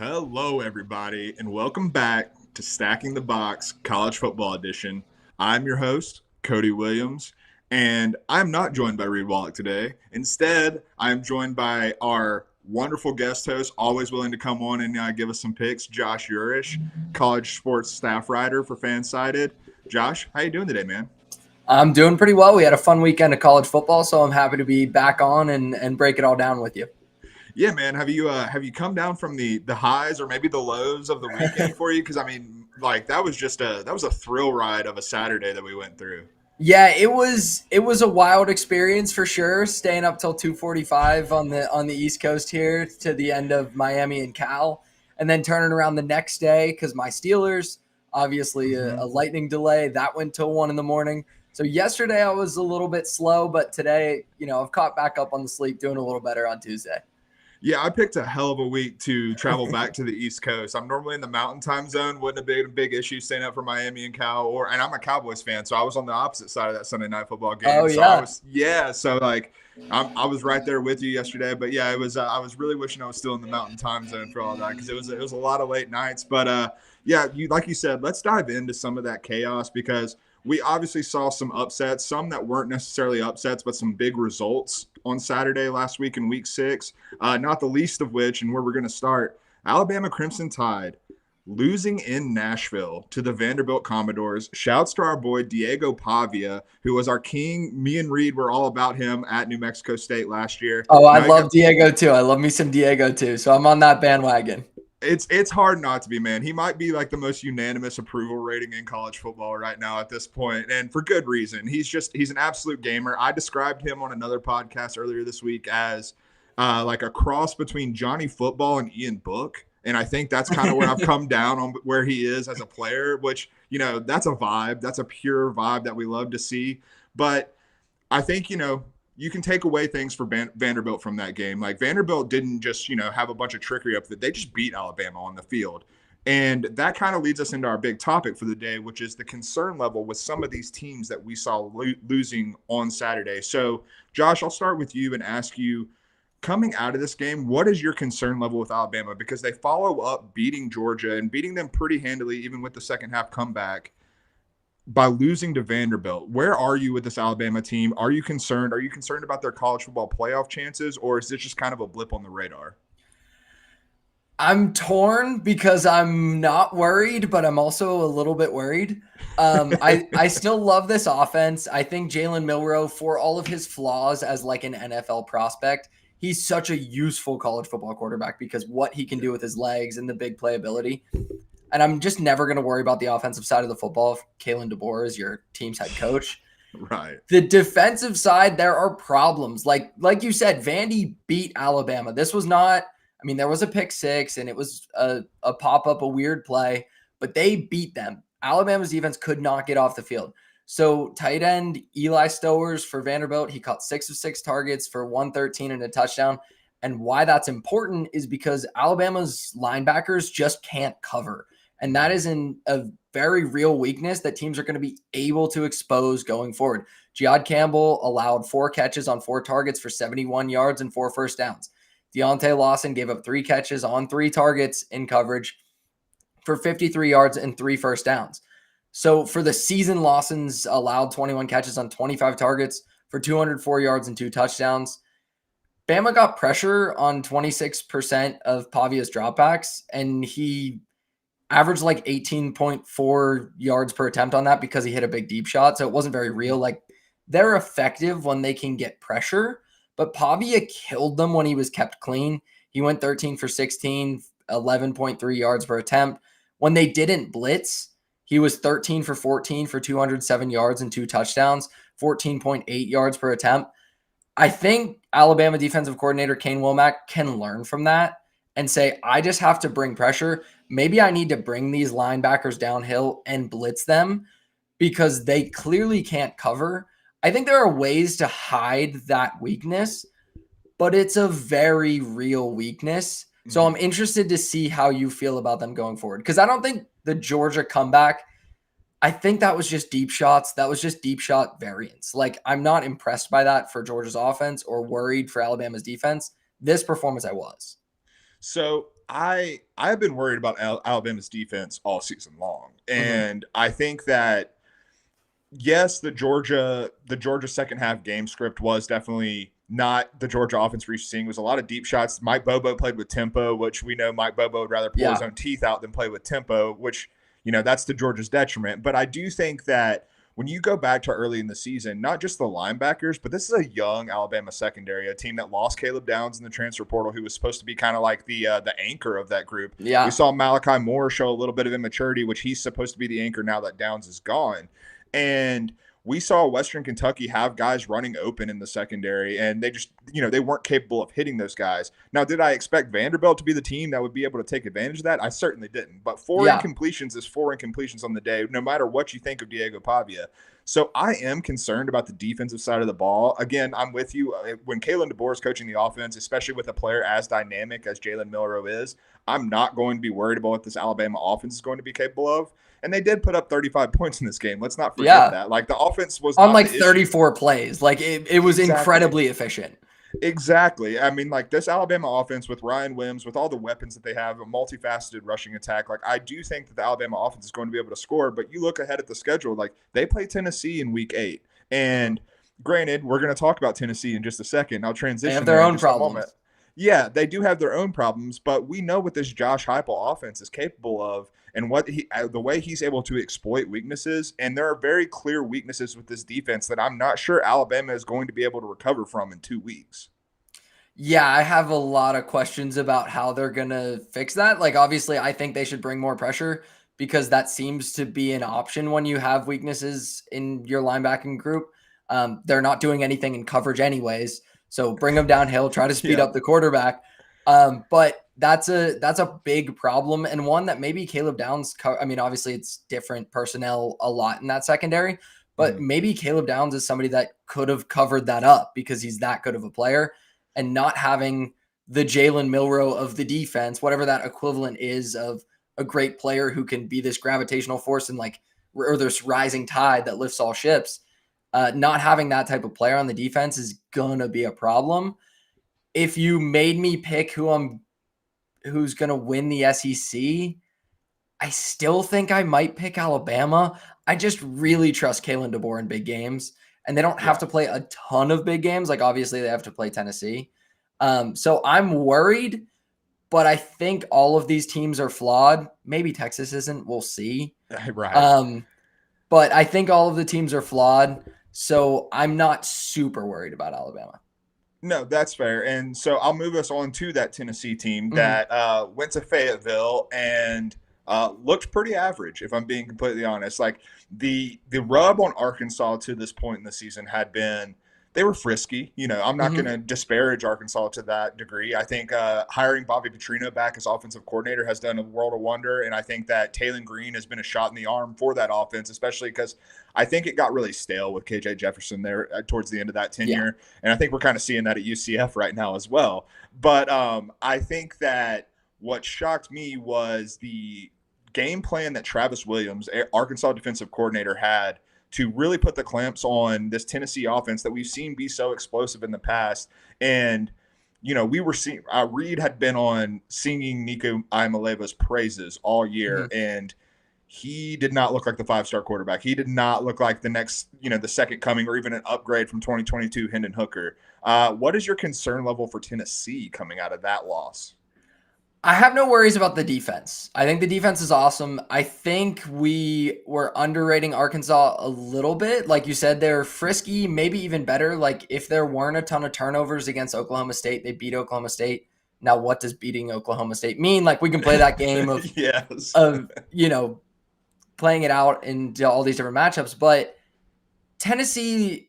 Hello, everybody, and welcome back to Stacking the Box College Football Edition. I'm your host, Cody Williams, and I'm not joined by Reed Wallach today. Instead, I'm joined by our wonderful guest host, always willing to come on and give us some picks, Josh Yourish, college sports staff writer for Fansided. Josh, how you doing today, man? I'm doing pretty well. We had a fun weekend of college football, so I'm happy to be back on and break it all down with you. Yeah, man. Have you come down from the highs or maybe the lows of the weekend for you? Because I mean, like that was a thrill ride of a Saturday that we went through. Yeah, it was a wild experience for sure. Staying up till 2:45 on the East Coast here to the end of Miami and Cal, and then turning around the next day because my Steelers, obviously a lightning delay, that went till 1 a.m. So yesterday I was a little bit slow, but today, I've caught back up on the sleep, doing a little better on Tuesday. Yeah, I picked a hell of a week to travel back to the East Coast. I'm normally in the Mountain Time Zone. Wouldn't have been a big issue staying up for Miami and Cal, and I'm a Cowboys fan, so I was on the opposite side of that Sunday night football game. Oh So yeah. so like I was right there with you yesterday. But yeah, it was. I was really wishing I was still in the Mountain Time Zone for all that because it was a lot of late nights. But yeah, like you said, let's dive into some of that chaos because we obviously saw some upsets, some that weren't necessarily upsets, but some big results on Saturday last week in week 6. Not the least of which, and where we're going to start, Alabama Crimson Tide losing in Nashville to the Vanderbilt Commodores. Shouts to our boy Diego Pavia, who was our king. Me and Reed were all about him at New Mexico State last year. Oh, I love Diego too. I love me some Diego too. So I'm on that bandwagon. It's hard not to be, man. He might be like the most unanimous approval rating in college football right now at this point, and for good reason. He's an absolute gamer. I described him on another podcast earlier this week as like a cross between Johnny Football and Ian Book, and I think that's kind of where I've come down on where he is as a player, which that's a vibe. That's a pure vibe that we love to see. But I think you can take away things for Vanderbilt from that game. Like Vanderbilt didn't just, have a bunch of trickery up there. They just beat Alabama on the field. And that kind of leads us into our big topic for the day, which is the concern level with some of these teams that we saw losing on Saturday. So, Josh, I'll start with you and ask you, coming out of this game, what is your concern level with Alabama? Because they follow up beating Georgia and beating them pretty handily, even with the second half comeback, by losing to Vanderbilt. Where are you with this Alabama team? Are you concerned? Are you concerned about their college football playoff chances, or is this just kind of a blip on the radar? I'm torn because I'm not worried, but I'm also a little bit worried. I still love this offense. I think Jalen Milroe, for all of his flaws as like an NFL prospect, he's such a useful college football quarterback because what he can do with his legs and the big playability. And I'm just never going to worry about the offensive side of the football if Kalen DeBoer is your team's head coach. Right. The defensive side, there are problems. Like you said, Vandy beat Alabama. This was not – I mean, there was a pick six, and it was a pop-up, a weird play, but they beat them. Alabama's defense could not get off the field. So tight end Eli Stowers for Vanderbilt, he caught 6 of 6 targets for 113 and a touchdown. And why that's important is because Alabama's linebackers just can't cover. And that is a very real weakness that teams are going to be able to expose going forward. Jihad Campbell allowed 4 catches on 4 targets for 71 yards and 4 first downs. Deontay Lawson gave up 3 catches on 3 targets in coverage for 53 yards and 3 first downs. So for the season, Lawson's allowed 21 catches on 25 targets for 204 yards and 2 touchdowns. Bama got pressure on 26% of Pavia's dropbacks, and he averaged like 18.4 yards per attempt on that because he hit a big deep shot. So it wasn't very real. Like, they're effective when they can get pressure, but Pavia killed them when he was kept clean. He went 13 for 16, 11.3 yards per attempt. When they didn't blitz, he was 13 for 14 for 207 yards and 2 touchdowns, 14.8 yards per attempt. I think Alabama defensive coordinator Kane Womack can learn from that and say, I just have to bring pressure. Maybe I need to bring these linebackers downhill and blitz them because they clearly can't cover. I think there are ways to hide that weakness, but it's a very real weakness. So I'm interested to see how you feel about them going forward. Because I don't think the Georgia comeback, I think that was just deep shots. That was just deep shot variance. Like, I'm not impressed by that for Georgia's offense or worried for Alabama's defense. This performance I was. So I've been worried about Alabama's defense all season long, Mhm. and I think that yes, the Georgia second half game script was definitely not the Georgia offense we're seeing. It was a lot of deep shots. Mike Bobo played with tempo, which we know Mike Bobo would rather pull his Yeah. own teeth out than play with tempo, which that's to Georgia's detriment. But I do think that when you go back to early in the season, not just the linebackers, but this is a young Alabama secondary, a team that lost Caleb Downs in the transfer portal, who was supposed to be kind of like the anchor of that group. We Yeah. saw Malachi Moore show a little bit of immaturity, which he's supposed to be the anchor now that Downs is gone. And we saw Western Kentucky have guys running open in the secondary, and they just, they weren't capable of hitting those guys. Now, did I expect Vanderbilt to be the team that would be able to take advantage of that? I certainly didn't. But four Yeah. incompletions is four incompletions on the day, no matter what you think of Diego Pavia. So I am concerned about the defensive side of the ball. Again, I'm with you. When Kalen DeBoer is coaching the offense, especially with a player as dynamic as Jalen Milroe is, I'm not going to be worried about what this Alabama offense is going to be capable of. And they did put up 35 points in this game. Let's not forget Yeah. that. Like, the offense was On not like the issue. 34 plays. Like it was Exactly. incredibly efficient. Exactly. I mean, like, this Alabama offense with Ryan Wims, with all the weapons that they have, a multifaceted rushing attack, like, I do think that the Alabama offense is going to be able to score. But you look ahead at the schedule, like, they play Tennessee in week 8. Mhm. And granted, we're going to talk about Tennessee in just a second. I'll They have transition their there in own just a moment. problems. Yeah, they do have their own problems, but we know what this Josh Heupel offense is capable of, and the way he's able to exploit weaknesses. And there are very clear weaknesses with this defense that I'm not sure Alabama is going to be able to recover from in 2 weeks. Yeah, I have a lot of questions about how they're going to fix that. Like, obviously, I think they should bring more pressure because that seems to be an option when you have weaknesses in your linebacking group. They're not doing anything in coverage, anyways. So bring them downhill, try to speed Yeah. up the quarterback. But that's a big problem, and one that maybe Caleb Downs. I mean, obviously, it's different personnel a lot in that secondary, but Mhm. maybe Caleb Downs is somebody that could have covered that up because he's that good of a player. And not having the Jalen Milroe of the defense, whatever that equivalent is of a great player who can be this gravitational force and or this rising tide that lifts all ships. Not having that type of player on the defense is gonna be a problem. If you made me pick who's gonna win the SEC, I still think I might pick Alabama. I just really trust Kalen DeBoer in big games, and they don't have Yeah. to play a ton of big games. Like, obviously, they have to play Tennessee. So I'm worried, but I think all of these teams are flawed. Maybe Texas isn't. We'll see. Right. Um, but I think all of the teams are flawed. So I'm not super worried about Alabama. No, that's fair. And so I'll move us on to that Tennessee team Mhm. that went to Fayetteville and looked pretty average, if I'm being completely honest. Like, the rub on Arkansas to this point in the season had been they were frisky. I'm not going Mhm. to disparage Arkansas to that degree. I think hiring Bobby Petrino back as offensive coordinator has done a world of wonder, and I think that Taylon Green has been a shot in the arm for that offense, especially because I think it got really stale with KJ Jefferson there towards the end of that Yeah. tenure. And I think we're kind of seeing that at UCF right now as well. But I think that what shocked me was the game plan that Travis Williams, Arkansas defensive coordinator, had to really put the clamps on this Tennessee offense that we've seen be so explosive in the past. And we were seeing Reed had been on singing Nico Imaleva's praises all year, Mhm. and he did not look like the 5-star quarterback. He did not look like the next, the second coming or even an upgrade from 2022 Hendon Hooker. What is your concern level for Tennessee coming out of that loss? I have no worries about the defense. I think the defense is awesome. I think we were underrating Arkansas a little bit. Like you said, they're frisky, maybe even better. Like, if there weren't a ton of turnovers against Oklahoma State, they beat Oklahoma State. Now, what does beating Oklahoma State mean? Like, we can play that game of Yes. of playing it out into all these different matchups. But Tennessee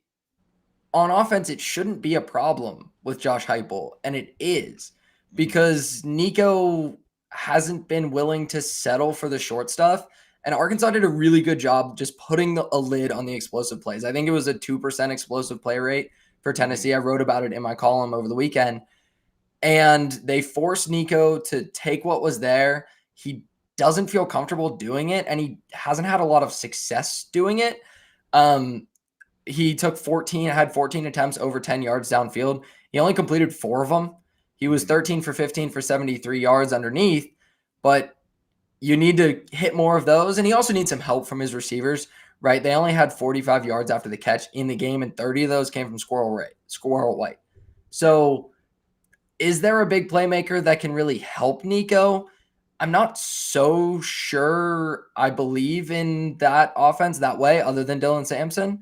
on offense, it shouldn't be a problem with Josh Heupel, and it is because Nico hasn't been willing to settle for the short stuff. And Arkansas did a really good job just putting a lid on the explosive plays. I think it was a 2% explosive play rate for Tennessee. I wrote about it in my column over the weekend. And they forced Nico to take what was there. He doesn't feel comfortable doing it, and he hasn't had a lot of success doing it. He had 14 attempts over 10 yards downfield. He only completed 4 of them. He was 13 for 15 for 73 yards underneath, but you need to hit more of those. And he also needs some help from his receivers, right? They only had 45 yards after the catch in the game, and 30 of those came from Squirrel White. So is there a big playmaker that can really help Nico? I'm not so sure I believe in that offense that way, other than Dylan Sampson.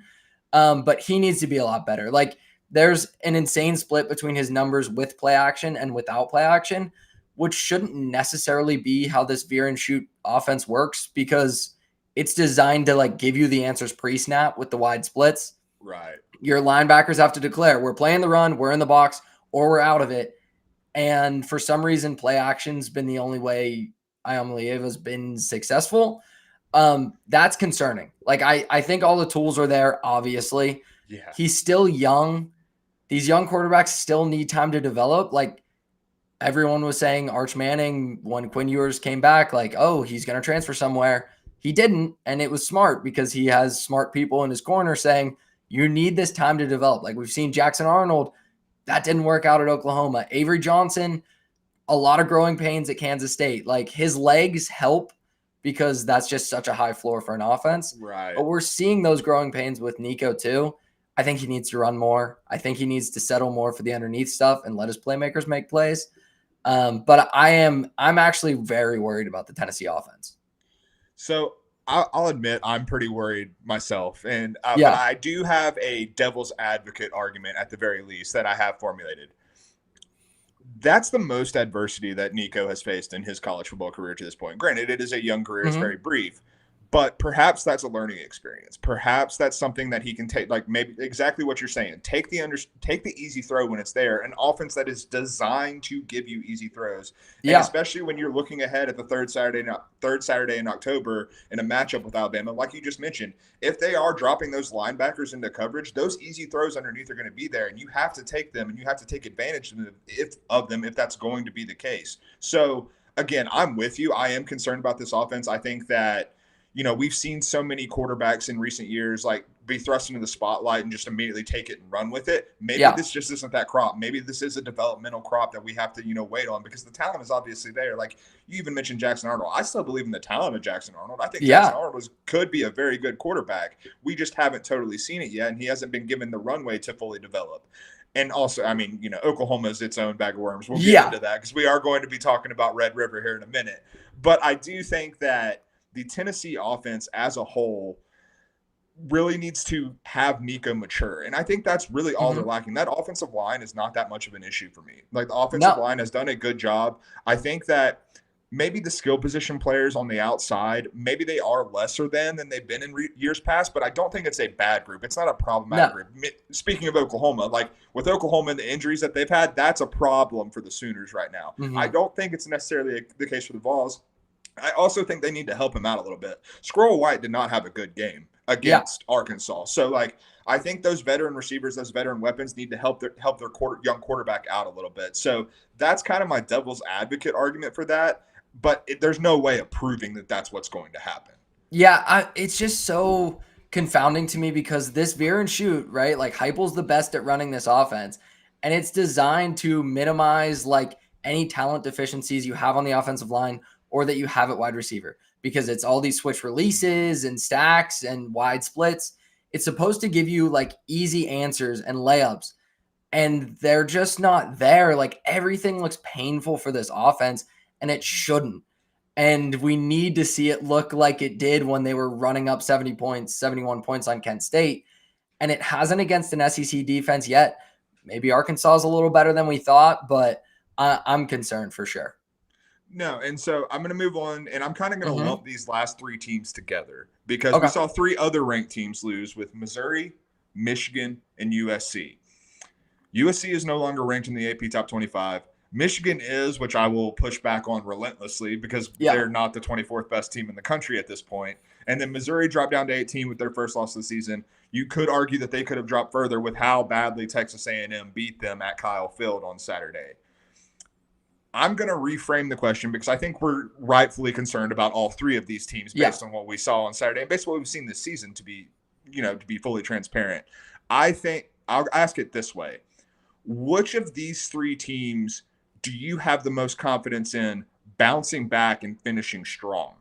But he needs to be a lot better. Like, there's an insane split between his numbers with play action and without play action, which shouldn't necessarily be how this veer and shoot offense works, because it's designed to like give you the answers pre-snap with the wide splits. Right. Your linebackers have to declare, we're playing the run, we're in the box, or we're out of it. And for some reason, play action's been the only way Iamaleava's been successful. That's concerning. Like, I think all the tools are there, obviously. Yeah. He's still young. These young quarterbacks still need time to develop. Like, everyone was saying Arch Manning, when Quinn Ewers came back, like, oh, he's going to transfer somewhere. He didn't, and it was smart because he has smart people in his corner saying, you need this time to develop. Like, we've seen Jackson Arnold. That didn't work out at Oklahoma. Avery Johnson, a lot of growing pains at Kansas State. Like, his legs help because that's just such a high floor for an offense. Right. But we're seeing those growing pains with Nico too. I think he needs to run more. I think he needs to settle more for the underneath stuff and let his playmakers make plays. But I'm actually very worried about the Tennessee offense. So I'll admit I'm pretty worried myself, but I do have a devil's advocate argument at the very least that I have formulated. That's the most adversity that Nico has faced in his college football career to this point. Granted, it is a young career; it's very brief, but perhaps that's a learning experience. Perhaps that's something that he can take, like maybe exactly what you're saying. Take the easy throw when it's there. An offense that is designed to give you easy throws, and especially when you're looking ahead at the third Saturday in October in a matchup with Alabama, like you just mentioned. If they are dropping those linebackers into coverage, those easy throws underneath are going to be there, and you have to take them, and you have to take advantage of them if that's going to be the case. So again, I'm with you. I am concerned about this offense. I think that, you know, we've seen so many quarterbacks in recent years like be thrust into the spotlight and just immediately take it and run with it. Maybe this just isn't that crop. Maybe this is a developmental crop that we have to, you know, wait on, because the talent is obviously there. Like you even mentioned Jackson Arnold. I still believe in the talent of Jackson Arnold. I think Jackson Arnold could be a very good quarterback. We just haven't totally seen it yet, and he hasn't been given the runway to fully develop. And also, I mean, you know, Oklahoma is its own bag of worms. We'll get into that because we are going to be talking about Red River here in a minute. But I do think that the Tennessee offense as a whole really needs to have Nico mature. And I think that's really all they're lacking. That offensive line is not that much of an issue for me. Like the offensive line has done a good job. I think that maybe the skill position players on the outside, maybe they are lesser than they've been in years past, but I don't think it's a bad group. It's not a problematic group. Speaking of Oklahoma, like with Oklahoma and the injuries that they've had, that's a problem for the Sooners right now. I don't think it's necessarily the case for the Vols. I also think they need to help him out a little bit. Squirrel White did not have a good game against Arkansas. So, like, I think those veteran receivers, those veteran weapons need to help their young quarterback out a little bit. So that's kind of my devil's advocate argument for that. But there's no way of proving that that's what's going to happen. Yeah, it's just so confounding to me because this veer and shoot, right? Like Heupel's the best at running this offense, and it's designed to minimize like any talent deficiencies you have on the offensive line or that you have at wide receiver, because it's all these switch releases and stacks and wide splits. It's supposed to give you like easy answers and layups, and they're just not there. Like everything looks painful for this offense, and it shouldn't. And we need to see it look like it did when they were running up 70 points, 71 points on Kent State. And it hasn't against an SEC defense yet. Maybe Arkansas is a little better than we thought, but I'm concerned for sure. No, and so I'm going to move on, and I'm kind of going to lump these last three teams together because we saw three other ranked teams lose with Missouri, Michigan, and USC. USC is no longer ranked in the AP Top 25. Michigan is, which I will push back on relentlessly because they're not the 24th best team in the country at this point. And then Missouri dropped down to 18 with their first loss of the season. You could argue that they could have dropped further with how badly Texas A&M beat them at Kyle Field on Saturday. I'm going to reframe the question because I think we're rightfully concerned about all three of these teams based on what we saw on Saturday and based on what we've seen this season, to be fully transparent. I think I'll ask it this way. Which of these three teams do you have the most confidence in bouncing back and finishing strong?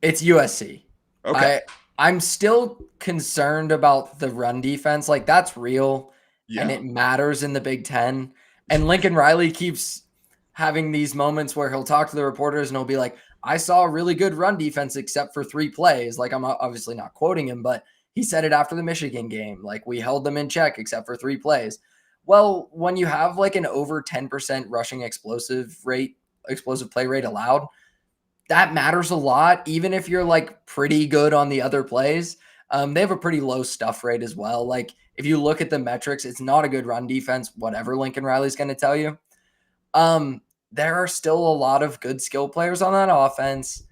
It's USC. Okay. I'm still concerned about the run defense. Like, that's real and Yeah. it matters in the Big Ten. And Lincoln Riley keeps having these moments where he'll talk to the reporters and he'll be like, I saw a really good run defense except for 3 plays. Like, I'm obviously not quoting him, but he said it after the Michigan game. Like, we held them in check except for 3 plays. Well, when you have like an over 10% rushing explosive play rate allowed, that matters a lot, even if you're like pretty good on the other plays. They have a pretty low stuff rate as well. Like, if you look at the metrics, it's not a good run defense, whatever Lincoln Riley's going to tell you. There are still a lot of good skill players on that offense.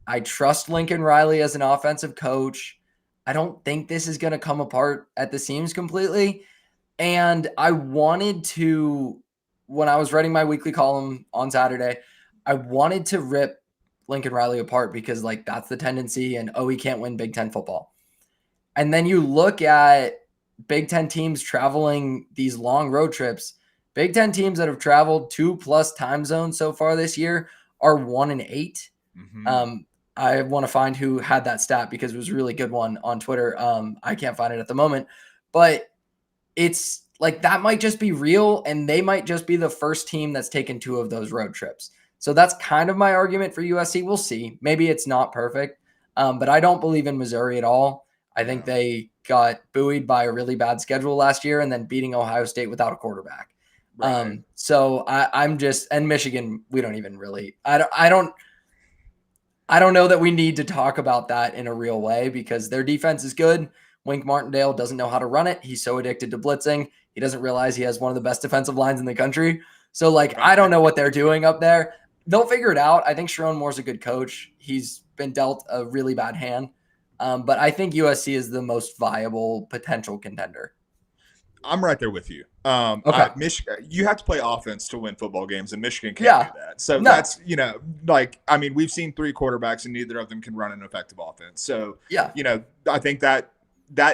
I trust Lincoln Riley as an offensive coach. I don't think this is going to come apart at the seams completely. And I wanted to, when I was writing my weekly column on Saturday, I wanted to rip Lincoln Riley apart because, like, that's the tendency, and he can't win Big Ten football. And then you look at Big Ten teams traveling these long road trips. Big Ten teams that have traveled 2+ time zones so far this year are 1-8. Mm-hmm. I want to find who had that stat because it was a really good one on Twitter. I can't find it at the moment, but it's like that might just be real, and they might just be the first team that's taken 2 of those road trips. So that's kind of my argument for USC. We'll see. Maybe it's not perfect, but I don't believe in Missouri at all. I think they got buoyed by a really bad schedule last year and then beating Ohio State without a quarterback. Right. So I'm just, and Michigan, we don't even really, I don't know that we need to talk about that in a real way because their defense is good. Wink Martindale doesn't know how to run it. He's so addicted to blitzing. He doesn't realize he has one of the best defensive lines in the country. So, like, I don't know what they're doing up there. They'll figure it out. I think Sharon Moore's a good coach. He's been dealt a really bad hand. But I think USC is the most viable potential contender. I'm right there with you. Okay. You have to play offense to win football games, and Michigan can't do that. So that's, we've seen 3 quarterbacks, and neither of them can run an effective offense. So, I think that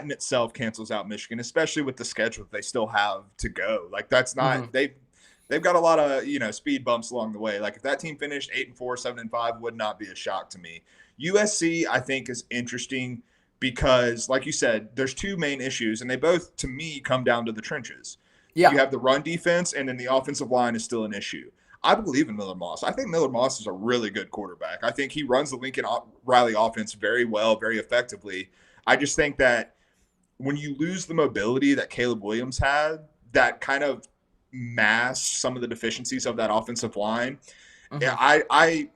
in itself cancels out Michigan, especially with the schedule that they still have to go. Like, that's not they've got a lot of speed bumps along the way. Like, if that team finished 8-4, 7-5, would not be a shock to me. USC, I think, is interesting because, like you said, there's 2 main issues, and they both, to me, come down to the trenches. Yeah. You have the run defense, and then the offensive line is still an issue. I believe in Miller Moss. I think Miller Moss is a really good quarterback. I think he runs the Lincoln Riley offense very well, very effectively. I just think that when you lose the mobility that Caleb Williams had, that kind of masks some of the deficiencies of that offensive line. Mm-hmm.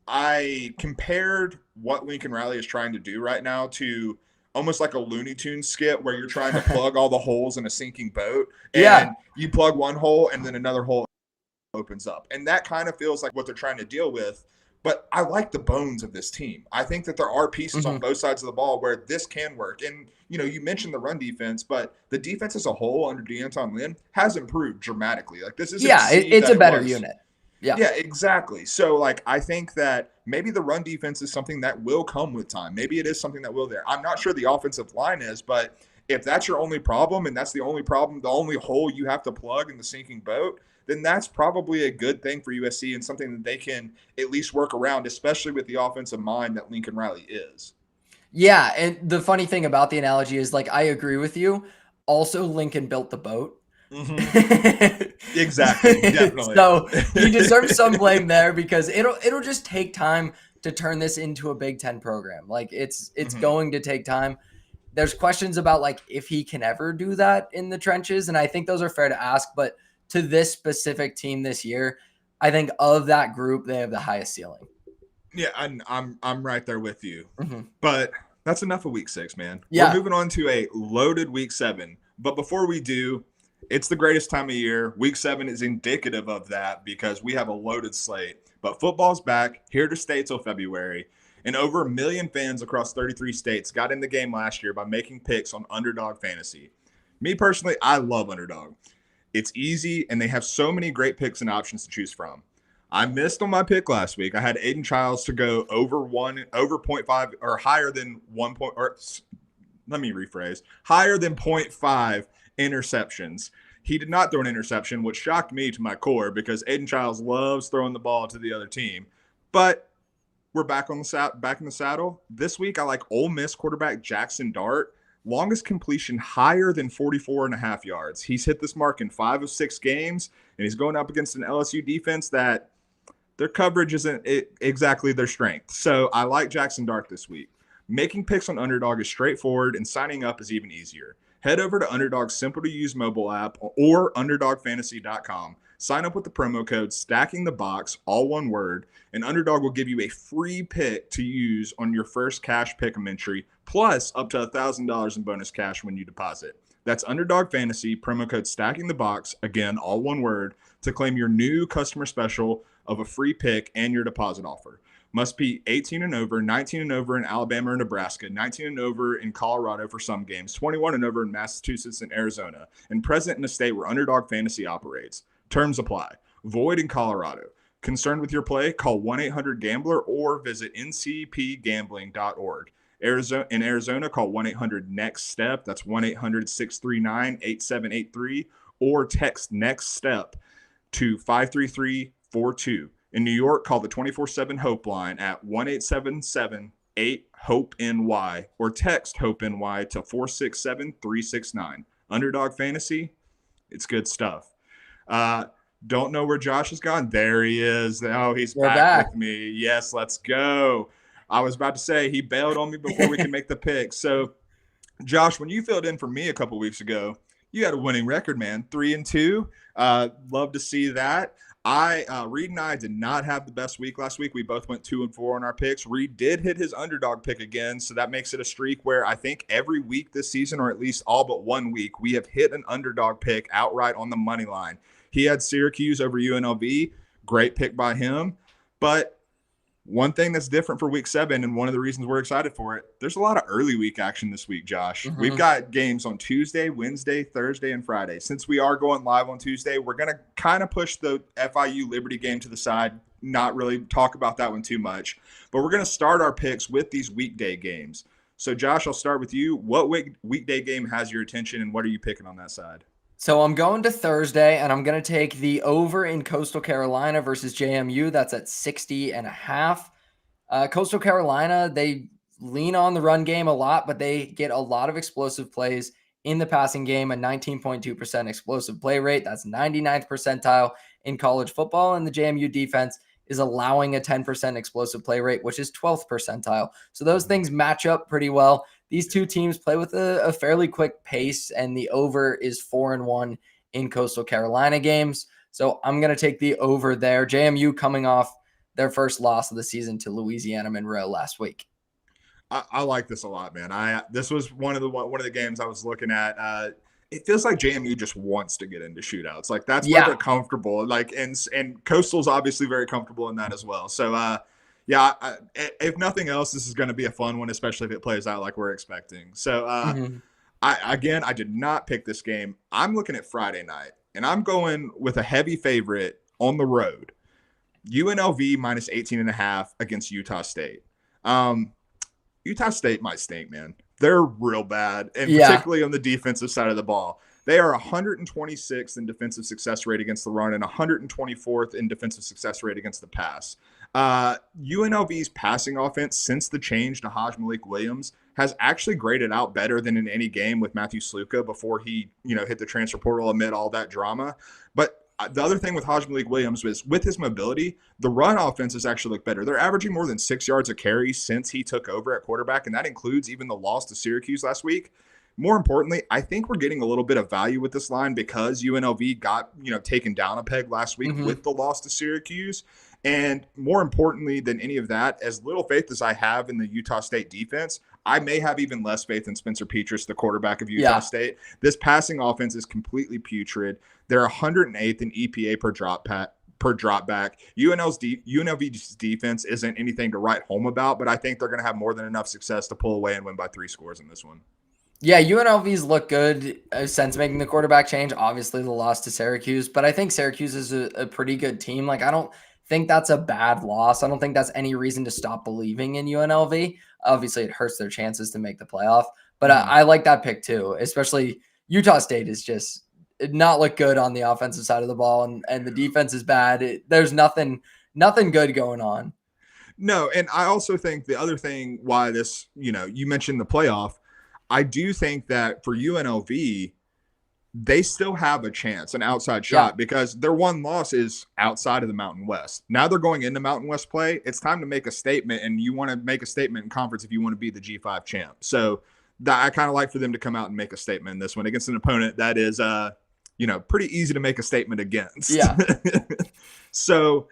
I compared what Lincoln Riley is trying to do right now to almost like a Looney Tunes skit where you're trying to plug all the holes in a sinking boat. And you plug one hole and then another hole opens up. And that kind of feels like what they're trying to deal with. But I like the bones of this team. I think that there are pieces on both sides of the ball where this can work. And, you mentioned the run defense, but the defense as a whole under D'Anton Lynn has improved dramatically. Like, this is it's a better unit. Yeah, exactly. So, like, I think that maybe the run defense is something that will come with time. Maybe it is something that will there. I'm not sure the offensive line is, but if that's your only problem and that's the only problem, the only hole you have to plug in the sinking boat, then that's probably a good thing for USC and something that they can at least work around, especially with the offensive mind that Lincoln Riley is. Yeah, and the funny thing about the analogy is, like, I agree with you. Also, Lincoln built the boat. Mm-hmm. Exactly. Definitely. So he deserves some blame there because it'll just take time to turn this into a Big Ten program. Like, it's going to take time. There's questions about, like, if he can ever do that in the trenches, and I think those are fair to ask. But to this specific team this year, I think of that group, they have the highest ceiling. Yeah, I'm right there with you. Mm-hmm. But that's enough of week 6, man. Yeah. We're moving on to a loaded week 7. But before we do, it's the greatest time of year. Week 7 is indicative of that because we have a loaded slate. But football's back, here to stay till February. And over 1 million fans across 33 states got in the game last year by making picks on Underdog Fantasy. Me personally, I love Underdog. It's easy, and they have so many great picks and options to choose from. I missed on my pick last week. I had Aiden Childs to go over 0.5 or higher than 1 point, or let me rephrase, higher than 0.5 interceptions. He did not throw an interception, which shocked me to my core because Aiden Childs loves throwing the ball to the other team. But we're back in the saddle. This week, I like Ole Miss quarterback Jackson Dart. Longest completion higher than 44.5 yards. He's hit this mark in 5 of 6 games, and he's going up against an LSU defense that their coverage isn't exactly their strength. So I like Jackson Dart this week. Making picks on Underdog is straightforward, and signing up is even easier. Head over to Underdog's simple-to-use mobile app or UnderdogFantasy.com. Sign up with the promo code Stacking the Box, all one word, and Underdog will give you a free pick to use on your first cash pick'em entry, plus up to $1,000 in bonus cash when you deposit. That's Underdog Fantasy, promo code Stacking the Box, again, all one word, to claim your new customer special of a free pick and your deposit offer. Must be 18 and over, 19 and over in Alabama or Nebraska, 19 and over in Colorado for some games, 21 and over in Massachusetts and Arizona, and present in a state where Underdog Fantasy operates. Terms apply. Void in Colorado. Concerned with your play? Call 1-800-GAMBLER or visit ncpgambling.org. In Arizona, call 1-800-NEXT-STEP. That's 1-800-639-8783 or text NEXT STEP to 53342. In New York, call the 24/7 Hope line at 1-877-8-HOPE-NY or text HOPE-NY to 467-369. Underdog Fantasy, it's good stuff. Don't know where Josh has gone. There he is. Oh, he's back with me. Yes, let's go. I was about to say he bailed on me before we can make the pick. So, Josh, when you filled in for me a couple weeks ago, you had a winning record, man. 3-2. Love to see that. Reed and I did not have the best week last week. We both went 2-4 on our picks. Reed did hit his underdog pick again, so that makes it a streak where I think every week this season, or at least all but 1 week, we have hit an underdog pick outright on the money line. He had Syracuse over UNLV. Great pick by him. But one thing that's different for week 7, and one of the reasons we're excited for it, there's a lot of early week action this week, Josh. Mm-hmm. We've got games on Tuesday, Wednesday, Thursday, and Friday. Since we are going live on Tuesday, we're going to kind of push the FIU Liberty game to the side, not really talk about that one too much. But we're going to start our picks with these weekday games. So, Josh, I'll start with you. What weekday game has your attention, and what are you picking on that side? So I'm going to Thursday, and I'm going to take the over in Coastal Carolina versus JMU. That's at 60.5. Coastal Carolina, they lean on the run game a lot, but they get a lot of explosive plays in the passing game, a 19.2% explosive play rate. That's 99th percentile in college football, and the JMU defense is allowing a 10% explosive play rate, which is 12th percentile. So those things match up pretty well. These two teams play with a fairly quick pace, and the over is 4-1 in Coastal Carolina games. So I'm going to take the over there. JMU coming off their first loss of the season to Louisiana Monroe last week. I like this a lot, man. This was one of the games I was looking at. It feels like JMU just wants to get into shootouts. Like that's where they're comfortable. Like and Coastal's obviously very comfortable in that as well. So if nothing else, this is going to be a fun one, especially if it plays out like we're expecting. So I did not pick this game. I'm looking at Friday night, and I'm going with a heavy favorite on the road. UNLV minus 18.5 against Utah State. Utah State might stink, man. They're real bad, and particularly on the defensive side of the ball. They are 126th in defensive success rate against the run and 124th in defensive success rate against the pass. UNLV's passing offense since the change to Haj Malik Williams has actually graded out better than in any game with Matthew Sluka before he, hit the transfer portal amid all that drama. But the other thing with Haj Malik Williams was with his mobility, the run offense has actually looked better. They're averaging more than 6 yards a carry since he took over at quarterback, and that includes even the loss to Syracuse last week. More importantly, I think we're getting a little bit of value with this line because UNLV got, taken down a peg last week with the loss to Syracuse. And more importantly than any of that, as little faith as I have in the Utah State defense, I may have even less faith in Spencer Petras, the quarterback of Utah State. This passing offense is completely putrid. They're 108th in EPA per drop back. UNLV's defense isn't anything to write home about, but I think they're going to have more than enough success to pull away and win by 3 scores in this one. Yeah, UNLV's look good since making the quarterback change. Obviously, the loss to Syracuse, but I think Syracuse is a pretty good team. Like, I don't think that's a bad loss. I don't think that's any reason to stop believing in UNLV. Obviously, it hurts their chances to make the playoff, but I like that pick too, especially Utah State is just not look good on the offensive side of the ball, and the defense is bad. There's nothing good going on. No, and I also think the other thing why this, you mentioned the playoff, I do think that for UNLV, they still have a chance, an outside shot, because their one loss is outside of the Mountain West. Now they're going into Mountain West play. It's time to make a statement, and you want to make a statement in conference if you want to be the G5 champ. So I kind of like for them to come out and make a statement in this one against an opponent that is, pretty easy to make a statement against. Yeah. So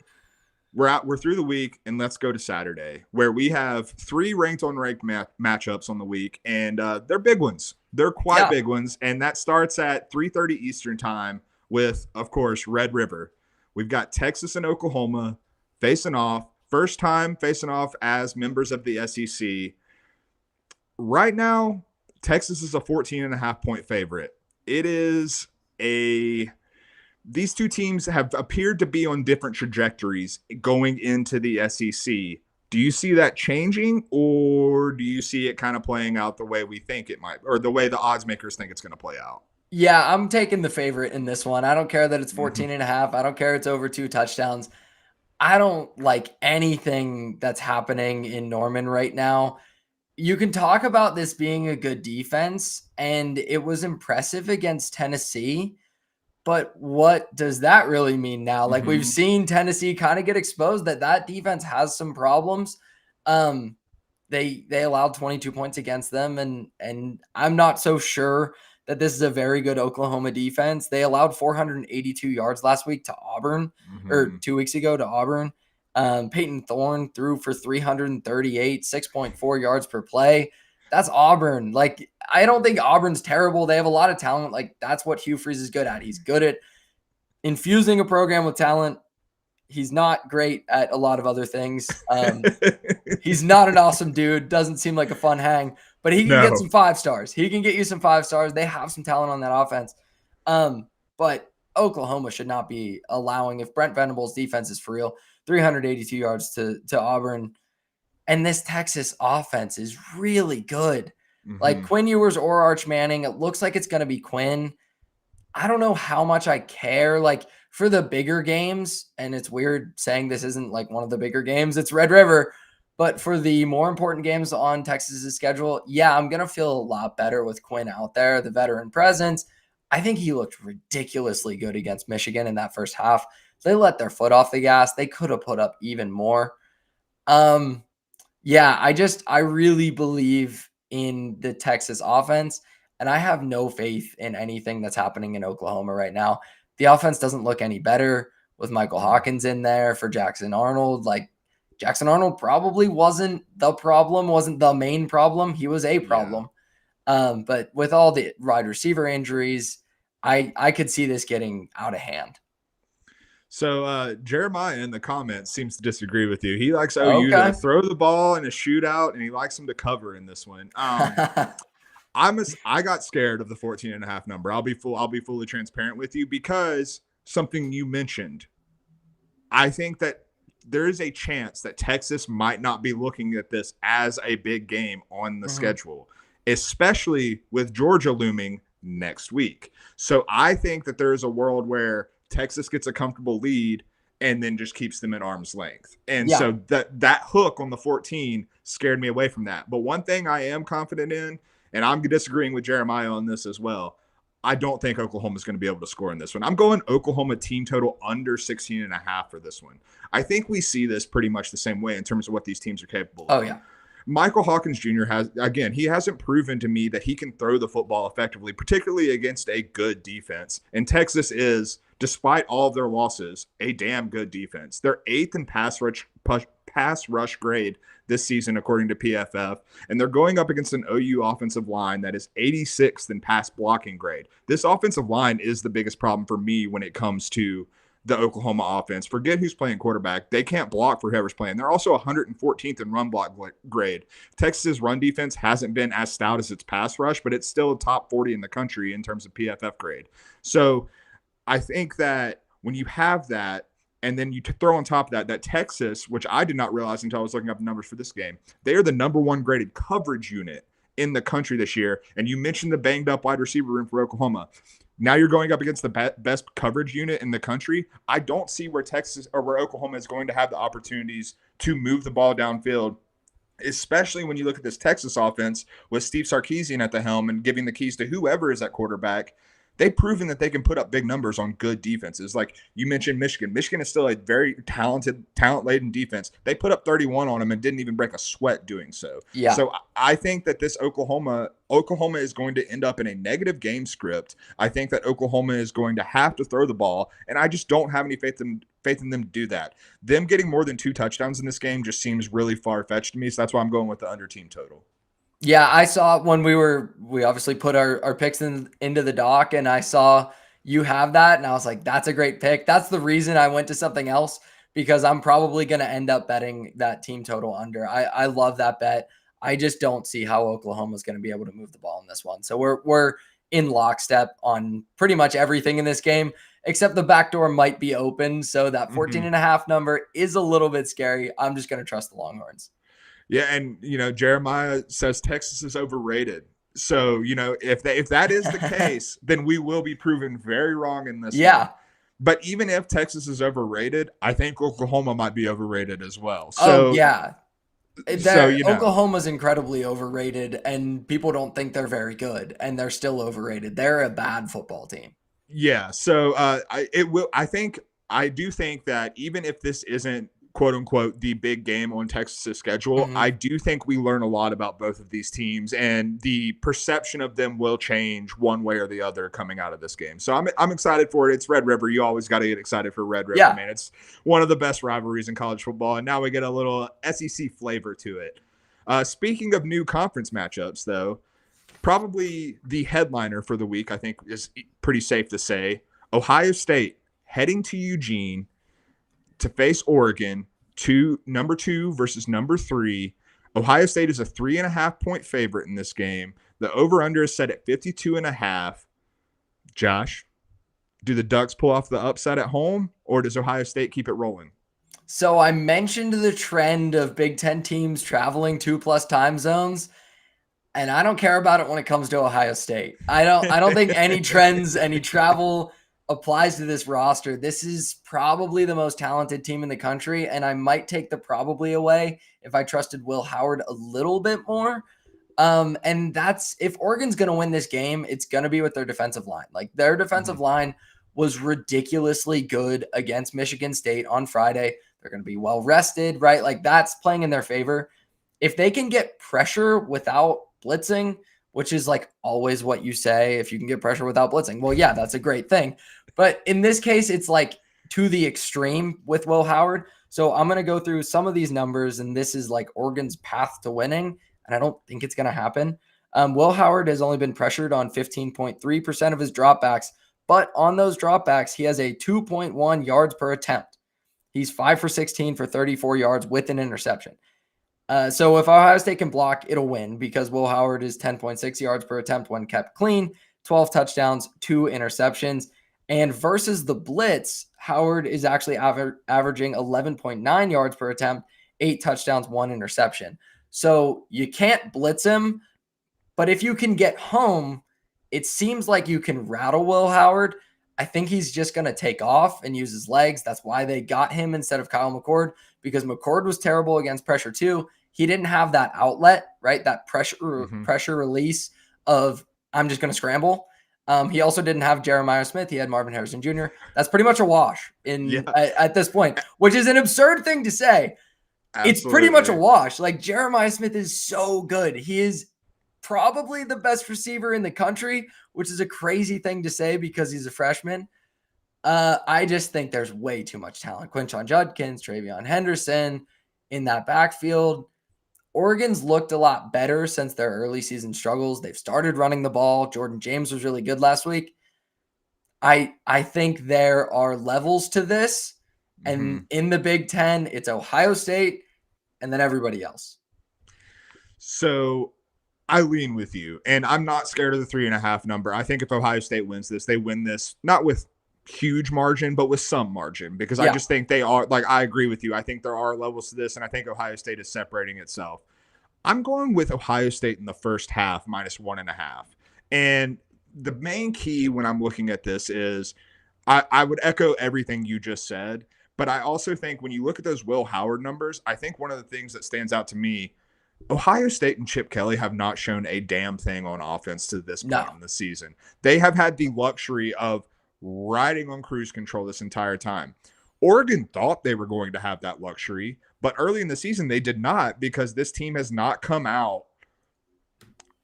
we're through the week, and let's go to Saturday, where we have 3 ranked unranked matchups on the week, and they're big ones. They're quite big ones, and that starts at 3:30 Eastern time with, of course, Red River. We've got Texas and Oklahoma facing off. First time facing off as members of the SEC. Right now, Texas is a 14.5-point favorite. It is these two teams have appeared to be on different trajectories going into the SEC. Do you see that changing, or do you see it kind of playing out the way we think it might, or the way the odds makers think it's going to play out? Yeah, I'm taking the favorite in this one. I don't care that it's 14 and a half. I don't care it's over 2 touchdowns. I don't like anything that's happening in Norman right now. You can talk about this being a good defense, and it was impressive against Tennessee. But what does that really mean now? Like, we've seen Tennessee kind of get exposed that defense has some problems. They allowed 22 points against them, and I'm not so sure that this is a very good Oklahoma defense. They allowed 482 yards last week to Auburn, or 2 weeks ago to Auburn. Peyton Thorne threw for 338, 6.4 yards per play. That's Auburn. Like, I don't think Auburn's terrible. They have a lot of talent. Like, that's what Hugh Freeze is good at. He's good at infusing a program with talent. He's not great at a lot of other things. He's not an awesome dude. Doesn't seem like a fun hang, but he can get some 5 stars. He can get you some 5 stars. They have some talent on that offense. But Oklahoma should not be allowing, if Brent Venables' defense is for real, 382 yards to Auburn. And this Texas offense is really good. Like Quinn Ewers or Arch Manning, it looks like it's going to be Quinn. I don't know how much I care. Like, for the bigger games, and it's weird saying this isn't like one of the bigger games, it's Red River. But for the more important games on Texas's schedule, yeah, I'm going to feel a lot better with Quinn out there, the veteran presence. I think he looked ridiculously good against Michigan in that first half. They let their foot off the gas. They could have put up even more. Yeah, I really believe in the Texas offense, and I have no faith in anything that's happening in Oklahoma right now. The offense doesn't look any better with Michael Hawkins in there for Jackson Arnold. Like, Jackson Arnold probably wasn't the problem, wasn't the main problem. He was a problem. But with all the wide receiver injuries, I could see this getting out of hand. So Jeremiah in the comments seems to disagree with you. He likes OU to throw the ball in a shootout, and he likes them to cover in this one. I got scared of the 14.5 number. I'll be fully transparent with you, because something you mentioned. I think that there is a chance that Texas might not be looking at this as a big game on the schedule, especially with Georgia looming next week. So I think that there is a world where Texas gets a comfortable lead and then just keeps them at arm's length. And so that hook on the 14 scared me away from that. But one thing I am confident in, and I'm disagreeing with Jeremiah on this as well, I don't think Oklahoma's going to be able to score in this one. I'm going Oklahoma team total under 16.5 for this one. I think we see this pretty much the same way in terms of what these teams are capable of. Oh, yeah. Michael Hawkins Jr. he hasn't proven to me that he can throw the football effectively, particularly against a good defense. And Texas is, despite all of their losses, a damn good defense. They're 8th in pass rush grade this season, according to PFF. And they're going up against an OU offensive line that is 86th in pass blocking grade. This offensive line is the biggest problem for me when it comes to the Oklahoma offense. Forget who's playing quarterback. They can't block for whoever's playing. They're also 114th in run block grade. Texas's run defense hasn't been as stout as its pass rush, but it's still top 40 in the country in terms of PFF grade. So I think that when you have that, and then you throw on top of that Texas, which I did not realize until I was looking up the numbers for this game, they are the number 1 graded coverage unit in the country this year. And you mentioned the banged up wide receiver room for Oklahoma. Now you're going up against the best coverage unit in the country. I don't see where Texas or where Oklahoma is going to have the opportunities to move the ball downfield, especially when you look at this Texas offense with Steve Sarkisian at the helm and giving the keys to whoever is at quarterback. They've proven that they can put up big numbers on good defenses. Like you mentioned, Michigan. Michigan is still a very talent-laden defense. They put up 31 on them and didn't even break a sweat doing so. Yeah. So I think that this Oklahoma is going to end up in a negative game script. I think that Oklahoma is going to have to throw the ball, and I just don't have any faith in them to do that. Them getting more than 2 touchdowns in this game just seems really far-fetched to me, so that's why I'm going with the under team total. Yeah, I saw when we obviously put our picks into the doc, and I saw you have that, and I was like, that's a great pick. That's the reason I went to something else, because I'm probably going to end up betting that team total under. I love that bet. I just don't see how Oklahoma is going to be able to move the ball in this one. So we're in lockstep on pretty much everything in this game, except the back door might be open. So that 14.5 number is a little bit scary. I'm just going to trust the Longhorns. Yeah, and Jeremiah says Texas is overrated. So if that is the case, then we will be proven very wrong in this. Yeah. one. But even if Texas is overrated, I think Oklahoma might be overrated as well. So yeah, Oklahoma's incredibly overrated, and people don't think they're very good, and they're still overrated. They're a bad football team. Yeah. So I do think that even if this isn't quote unquote the big game on Texas's schedule, I do think we learn a lot about both of these teams, and the perception of them will change one way or the other coming out of this game. So I'm excited for it. It's Red River. You always got to get excited for Red River, man. It's one of the best rivalries in college football, and now we get a little SEC flavor to it. Speaking of new conference matchups, though, probably the headliner for the week, I think, is pretty safe to say. Ohio State heading to Eugene to face Oregon, number 2 versus number 3. Ohio State is a 3.5 point favorite in this game. The over-under is set at 52.5. Josh, do the Ducks pull off the upset at home, or does Ohio State keep it rolling? So I mentioned the trend of Big Ten teams traveling 2+ time zones, and I don't care about it when it comes to Ohio State. I don't think any trends, any travel applies to this roster. This is probably the most talented team in the country, and I might take the probably away if I trusted Will Howard a little bit more. And that's, if Oregon's going to win this game, it's going to be with their defensive line. Like, their defensive line was ridiculously good against Michigan State on Friday. They're going to be well rested, right? Like, that's playing in their favor. If they can get pressure without blitzing, which is like always what you say, if you can get pressure without blitzing, well, yeah, that's a great thing. But in this case, it's like to the extreme with Will Howard. So I'm going to go through some of these numbers, and this is like Oregon's path to winning, and I don't think it's going to happen. Will Howard has only been pressured on 15.3% of his dropbacks, but on those dropbacks, he has a 2.1 yards per attempt. He's 5 for 16 for 34 yards with an interception. So if Ohio State can block, it'll win, because Will Howard is 10.6 yards per attempt when kept clean, 12 touchdowns, 2 interceptions. And versus the blitz, Howard is actually averaging 11.9 yards per attempt, 8 touchdowns, 1 interception. So you can't blitz him, but if you can get home, it seems like you can rattle Will Howard. I think he's just going to take off and use his legs. That's why they got him instead of Kyle McCord, because McCord was terrible against pressure too. He didn't have that outlet, right? That pressure release of, I'm just going to scramble. He also didn't have Jeremiah Smith. He had Marvin Harrison Jr. That's pretty much a wash at this point, which is an absurd thing to say. Absolutely. It's pretty much a wash. Like, Jeremiah Smith is so good. He is probably the best receiver in the country, which is a crazy thing to say because he's a freshman. I just think there's way too much talent. Quinshon Judkins, Travion Henderson in that backfield. Oregon's looked a lot better since their early season struggles. They've started running the ball. Jordan James was really good last week. I think there are levels to this. And in the Big Ten, it's Ohio State and then everybody else. So I lean with you, and I'm not scared of the 3.5 number. I think if Ohio State wins this, they win this, not with huge margin, but with some margin, because I just think they are, like, I agree with you. I think there are levels to this, and I think Ohio State is separating itself. I'm going with Ohio State in the first half -1.5. And the main key when I'm looking at this is I would echo everything you just said, but I also think when you look at those Will Howard numbers, I think one of the things that stands out to me, Ohio State and Chip Kelly have not shown a damn thing on offense to this point No. in the season. They have had the luxury of riding on cruise control this entire time. Oregon thought they were going to have that luxury, but early in the season they did not, because this team has not come out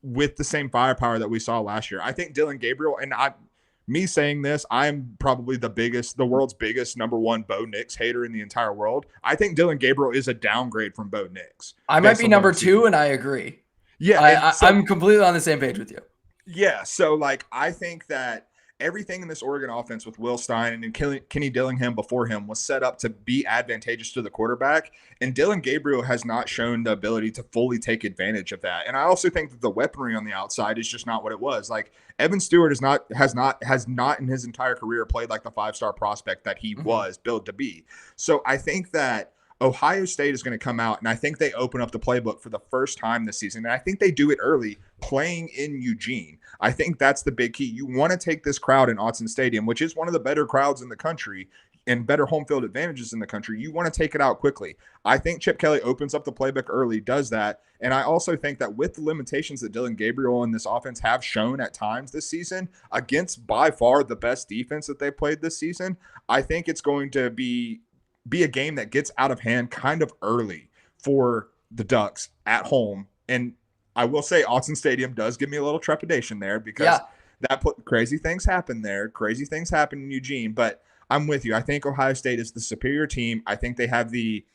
with the same firepower that we saw last year. I think Dillon Gabriel, and me saying this, I'm probably the world's biggest number one Bo Nix hater in the entire world. I think Dillon Gabriel is a downgrade from Bo Nix. I might be number 2, and I agree. Yeah, I'm completely on the same page with you. Yeah, so like I think that everything in this Oregon offense with Will Stein and Kenny Dillingham before him was set up to be advantageous to the quarterback, and Dillon Gabriel has not shown the ability to fully take advantage of that. And I also think that the weaponry on the outside is just not what it was. Like Evan Stewart has not in his entire career played like the 5-star prospect that he was billed to be. So I think that Ohio State is going to come out, and I think they open up the playbook for the first time this season. And I think they do it early, playing in Eugene. I think that's the big key. You want to take this crowd in Autzen Stadium, which is one of the better crowds in the country and better home field advantages in the country. You want to take it out quickly. I think Chip Kelly opens up the playbook early, does that. And I also think that with the limitations that Dillon Gabriel and this offense have shown at times this season, against by far the best defense that they played this season, I think it's going to be a game that gets out of hand kind of early for the Ducks at home. And I will say Autzen Stadium does give me a little trepidation there, because crazy things happen there. Crazy things happen in Eugene, but I'm with you. I think Ohio State is the superior team. I think they have the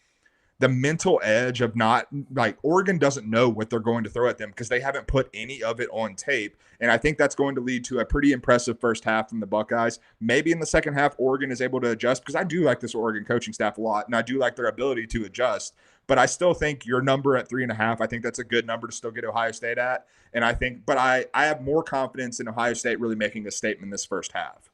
mental edge of not, like, Oregon doesn't know what they're going to throw at them because they haven't put any of it on tape. And I think that's going to lead to a pretty impressive first half from the Buckeyes. Maybe in the second half, Oregon is able to adjust, because I do like this Oregon coaching staff a lot, and I do like their ability to adjust. But I still think your number at 3.5, I think that's a good number to still get Ohio State at. And I have more confidence in Ohio State really making a statement this first half.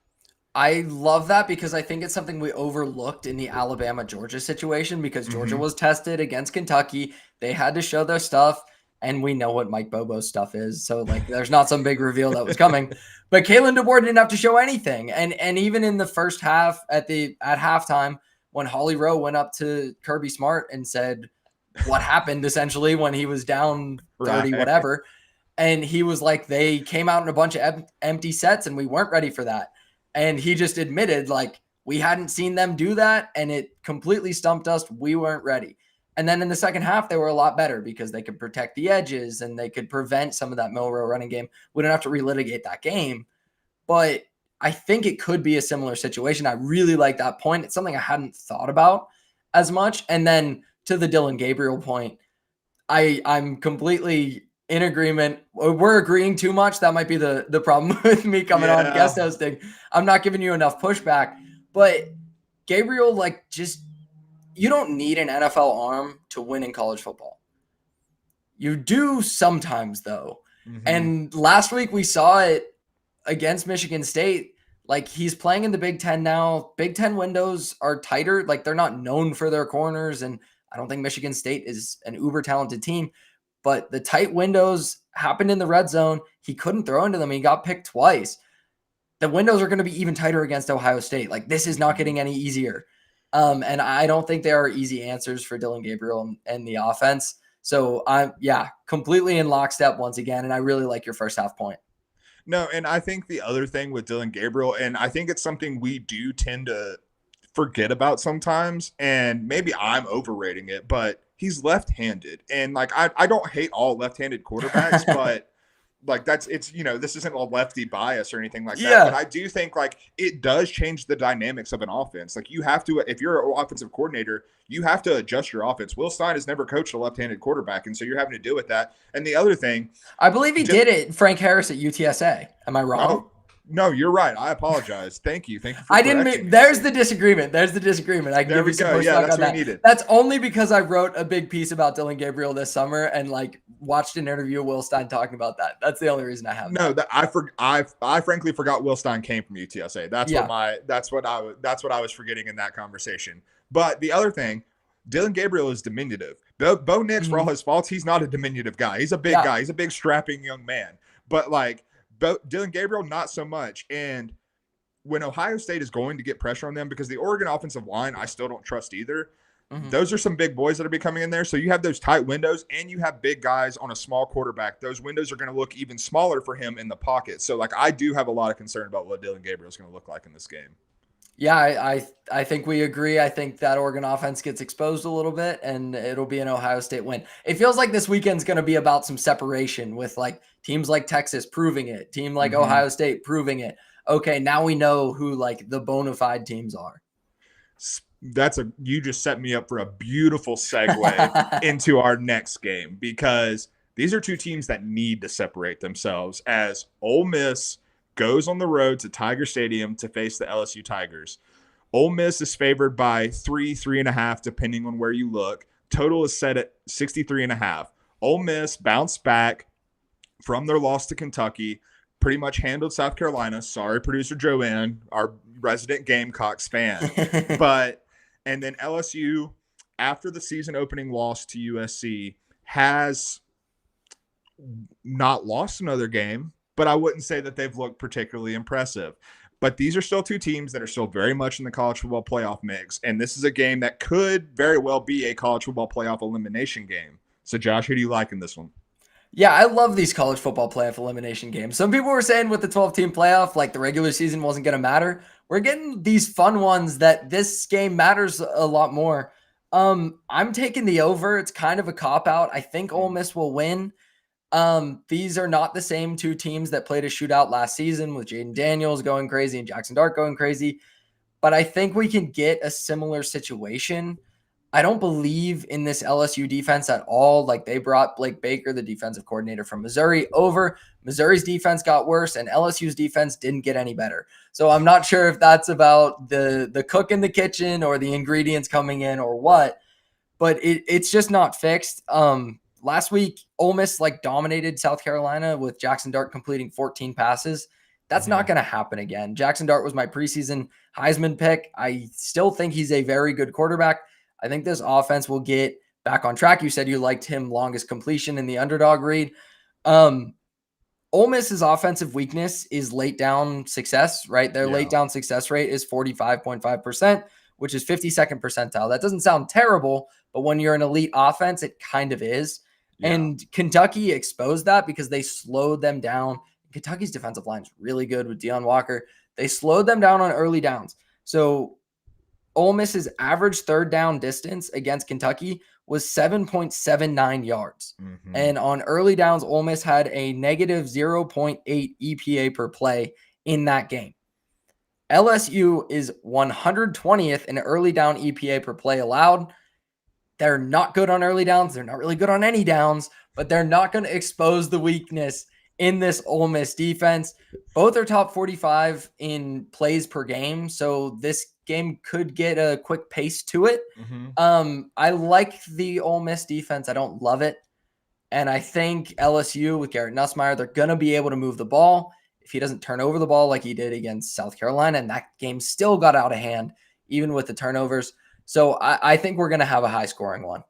I love that, because I think it's something we overlooked in the Alabama-Georgia situation, because Georgia was tested against Kentucky. They had to show their stuff, and we know what Mike Bobo's stuff is. So, like, there's not some big reveal that was coming. But Kalen DeBoer didn't have to show anything. And even in the first half, at halftime, when Holly Rowe went up to Kirby Smart and said what happened, essentially, when he was down 30, whatever, and he was like, they came out in a bunch of empty sets, and we weren't ready for that. And he just admitted, like, we hadn't seen them do that, and it completely stumped us. We weren't ready. And then in the second half, they were a lot better, because they could protect the edges and they could prevent some of that Milroe running game. We don't have to relitigate that game. But I think it could be a similar situation. I really like that point. It's something I hadn't thought about as much. And then to the Dillon Gabriel point, I'm completely in agreement. We're agreeing too much. That might be the problem with me coming on guest hosting. I'm not giving you enough pushback. But Gabriel, like, just, you don't need an NFL arm to win in college football. You do sometimes, though. And last week we saw it against Michigan State. Like, he's playing in the Big Ten now. Big Ten windows are tighter. Like, they're not known for their corners. And I don't think Michigan State is an uber talented team. But the tight windows happened in the red zone. He couldn't throw into them. He got picked twice. The windows are going to be even tighter against Ohio State. Like, this is not getting any easier. And I don't think there are easy answers for Dillon Gabriel and the offense. So I'm, completely in lockstep once again. And I really like your first half point. No, and I think the other thing with Dillon Gabriel, and I think it's something we do tend to forget about sometimes, and maybe I'm overrating it, but he's left-handed. And like, I don't hate all left-handed quarterbacks, but like this isn't a lefty bias or anything like that. But I do think like it does change the dynamics of an offense. Like, you have to, if you're an offensive coordinator, you have to adjust your offense. Will Stein has never coached a left-handed quarterback, and so you're having to deal with that. And the other thing, I believe he did it, Frank Harris at UTSA. Am I wrong? Oh, no, you're right. I apologize. Thank you. For I didn't mean, there's the disagreement. I can give you some pushback on that. That's only because I wrote a big piece about Dillon Gabriel this summer and like watched an interview of Will Stein talking about that. That's the only reason I have. No, I frankly forgot Will Stein came from UTSA. That's what I was forgetting in that conversation. But the other thing, Dillon Gabriel is diminutive. Bo Nix, for all his faults, he's not a diminutive guy. He's a big guy. He's a big strapping young man. But like Dylan Gabriel, not so much. And when Ohio State is going to get pressure on them, because the Oregon offensive line, I still don't trust either. Those are some big boys that are coming in there. So you have those tight windows and you have big guys on a small quarterback. Those windows are going to look even smaller for him in the pocket. So like, I do have a lot of concern about what Dylan Gabriel is going to look like in this game. Yeah, I think we agree. I think that Oregon offense gets exposed a little bit and it'll be an Ohio State win. It feels like this weekend's going to be about some separation with like teams like Texas proving it, team like Ohio State proving it. Okay, now we know who like the bona fide teams are. You just set me up for a beautiful segue into our next game, because these are two teams that need to separate themselves as Ole Miss goes on the road to Tiger Stadium to face the LSU Tigers. Ole Miss is favored by 3.5, depending on where you look. Total is set at 63.5. Ole Miss bounced back from their loss to Kentucky, pretty much handled South Carolina. Sorry, producer Joanne, our resident Gamecocks fan. And then LSU, after the season opening loss to USC, has not lost another game, but I wouldn't say that they've looked particularly impressive. But these are still two teams that are still very much in the college football playoff mix, and this is a game that could very well be a college football playoff elimination game. So, Josh, who do you like in this one? Yeah, I love these college football playoff elimination games. Some people were saying with the 12-team playoff, like the regular season wasn't going to matter. We're getting these fun ones that this game matters a lot more. I'm taking the over. It's kind of a cop-out. I think Ole Miss will win. These are not the same two teams that played a shootout last season with Jaden Daniels going crazy and Jackson Dart going crazy. But I think we can get a similar situation. I don't believe in this LSU defense at all. Like they brought Blake Baker, the defensive coordinator from Missouri, over. Missouri's defense got worse and LSU's defense didn't get any better. So I'm not sure if that's about the cook in the kitchen or the ingredients coming in or what, but it's just not fixed. Last week, Ole Miss like dominated South Carolina with Jackson Dart completing 14 passes. That's not going to happen again. Jackson Dart was my preseason Heisman pick. I still think he's a very good quarterback. I think this offense will get back on track. You said you liked him longest completion in the underdog read. Ole Miss's offensive weakness is late down success, right? Their late down success rate is 45.5%, which is 52nd percentile. That doesn't sound terrible, but when you're an elite offense, it kind of is. Yeah. And Kentucky exposed that because they slowed them down. Kentucky's defensive line is really good with Deion Walker. They slowed them down on early downs. So Ole Miss's average third down distance against Kentucky was 7.79 yards. And on early downs, Ole Miss had a negative 0.8 EPA per play in that game. LSU is 120th in early down EPA per play allowed. They're not good on early downs. They're not really good on any downs, but they're not going to expose the weakness in this Ole Miss defense. Both are top 45 in plays per game, so this game could get a quick pace to it. I like the Ole Miss defense. I don't love it. And I think LSU with Garrett Nussmeier, they're going to be able to move the ball if he doesn't turn over the ball like he did against South Carolina. And that game still got out of hand, even with the turnovers. So I think we're going to have a high-scoring one.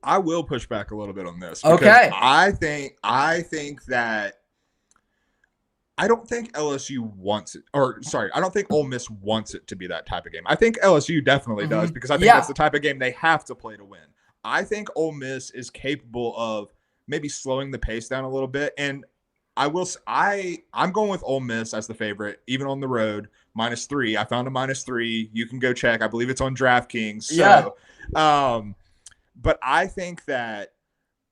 I will push back a little bit on this. Okay. I think that I don't think LSU wants it. I don't think Ole Miss wants it to be that type of game. I think LSU definitely does, because I think that's the type of game they have to play to win. I think Ole Miss is capable of maybe slowing the pace down a little bit. And I'm going with Ole Miss as the favorite, even on the road, -3. I found a -3. You can go check. I believe it's on DraftKings. So, but I think that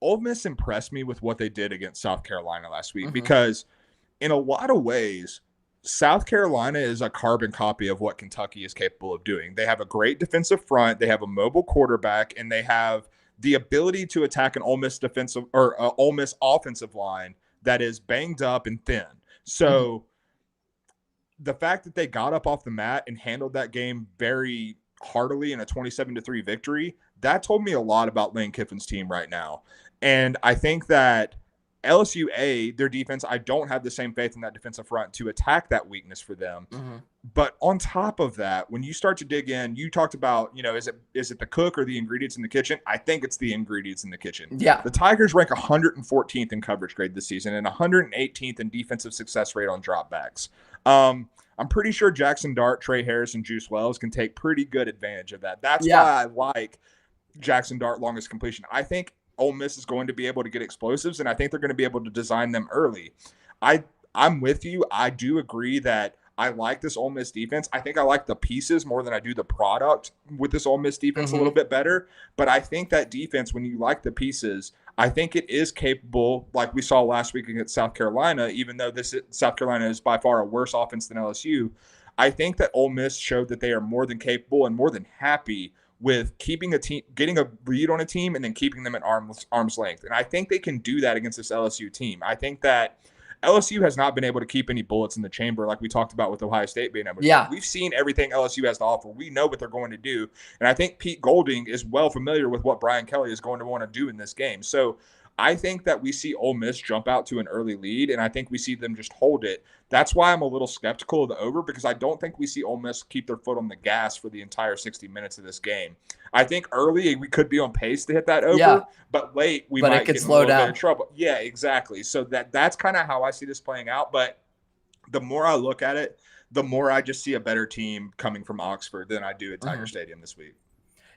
Ole Miss impressed me with what they did against South Carolina last week, because in a lot of ways, South Carolina is a carbon copy of what Kentucky is capable of doing. They have a great defensive front. They have a mobile quarterback, and they have the ability to attack an Ole Miss Ole Miss offensive line that is banged up and thin. So the fact that they got up off the mat and handled that game very heartily in a 27-3 victory, that told me a lot about Lane Kiffin's team right now. And I think that LSU, their defense, I don't have the same faith in that defensive front to attack that weakness for them. Mm-hmm. But on top of that, when you start to dig in, you talked about, is it the cook or the ingredients in the kitchen? I think it's the ingredients in the kitchen. Yeah. The Tigers rank 114th in coverage grade this season and 118th in defensive success rate on dropbacks. I'm pretty sure Jackson Dart, Trey Harris, and Juice Wells can take pretty good advantage of that. That's why I like Jackson Dart longest completion. I think Ole Miss is going to be able to get explosives, and I think they're going to be able to design them early. I'm with you. I do agree that I like this Ole Miss defense. I think I like the pieces more than I do the product with this Ole Miss defense a little bit better. But I think that defense, when you like the pieces, I think it is capable, like we saw last week against South Carolina, even though South Carolina is by far a worse offense than LSU. I think that Ole Miss showed that they are more than capable and more than happy with keeping a team, getting a lead on a team, and then keeping them at arm's length. And I think they can do that against this LSU team. I think that LSU has not been able to keep any bullets in the chamber like we talked about with Ohio State being able to. Yeah. We've seen everything LSU has to offer. We know what they're going to do. And I think Pete Golding is well familiar with what Brian Kelly is going to want to do in this game. So I think that we see Ole Miss jump out to an early lead, and I think we see them just hold it. That's why I'm a little skeptical of the over, because I don't think we see Ole Miss keep their foot on the gas for the entire 60 minutes of this game. I think early we could be on pace to hit that over, but late we might get in a little bit of trouble. Yeah, exactly. So that's kind of how I see this playing out. But the more I look at it, the more I just see a better team coming from Oxford than I do at Tiger Stadium this week.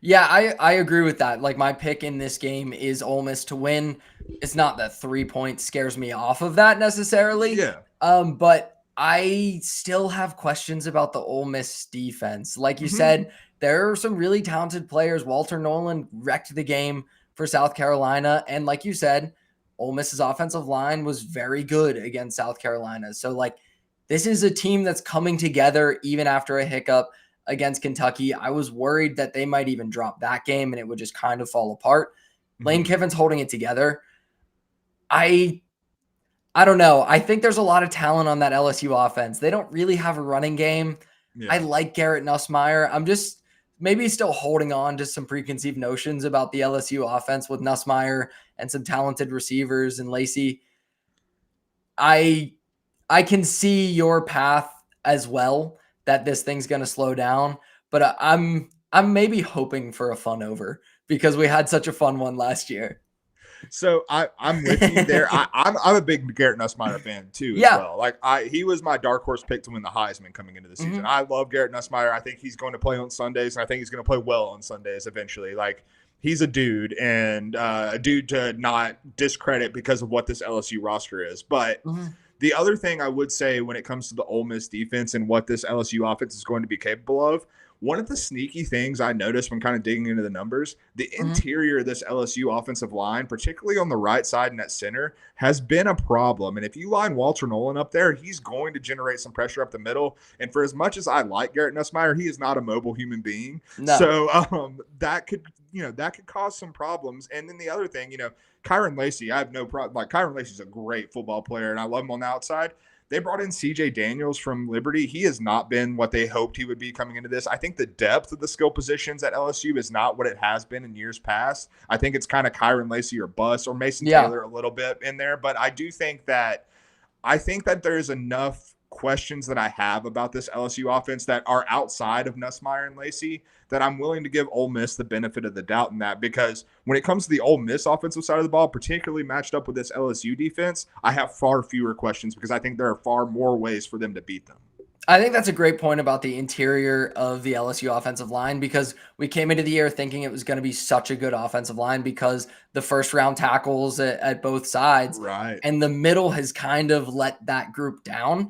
Yeah, I agree with that. Like, my pick in this game is Ole Miss to win. It's not that 3 points scares me off of that necessarily. Yeah. But I still have questions about the Ole Miss defense. Like you said, there are some really talented players. Walter Nolan wrecked the game for South Carolina. And like you said, Ole Miss's offensive line was very good against South Carolina. So, like, this is a team that's coming together even after a hiccup against Kentucky. I was worried that they might even drop that game and it would just kind of fall apart. Lane Kiffin's holding it together. I don't know. I think there's a lot of talent on that LSU offense. They don't really have a running game. Yeah. I like Garrett Nussmeier. I'm just maybe still holding on to some preconceived notions about the LSU offense with Nussmeier and some talented receivers and Lacey. I can see your path as well, that this thing's going to slow down, but I'm maybe hoping for a fun over because we had such a fun one last year. So I'm with you there. I'm a big Garrett Nussmeier fan too as well. Like he was my dark horse pick to win the Heisman coming into the season. I love Garrett Nussmeier. I think he's going to play on Sundays, and I think he's going to play well on Sundays eventually. Like, he's a dude, and a dude to not discredit because of what this LSU roster is. But the other thing I would say when it comes to the Ole Miss defense and what this LSU offense is going to be capable of, one of the sneaky things I noticed when kind of digging into the numbers, the interior of this LSU offensive line, particularly on the right side and at center, has been a problem. And if you line Walter Nolan up there, he's going to generate some pressure up the middle. And for as much as I like Garrett Nussmeier, he is not a mobile human being. No. So that could cause some problems. And then the other thing, Kyron Lacey, I have no problem. Like, Kyron Lacey's a great football player, and I love him on the outside. They brought in C.J. Daniels from Liberty. He has not been what they hoped he would be coming into this. I think the depth of the skill positions at LSU is not what it has been in years past. I think it's kind of Kyron Lacey or bust, or Mason Taylor a little bit in there. But I think that there's enough questions that I have about this LSU offense that are outside of Nussmeier and Lacey that I'm willing to give Ole Miss the benefit of the doubt in that, because when it comes to the Ole Miss offensive side of the ball, particularly matched up with this LSU defense, I have far fewer questions because I think there are far more ways for them to beat them. I think that's a great point about the interior of the LSU offensive line, because we came into the year thinking it was going to be such a good offensive line because the first round tackles at both sides, and the middle has kind of let that group down.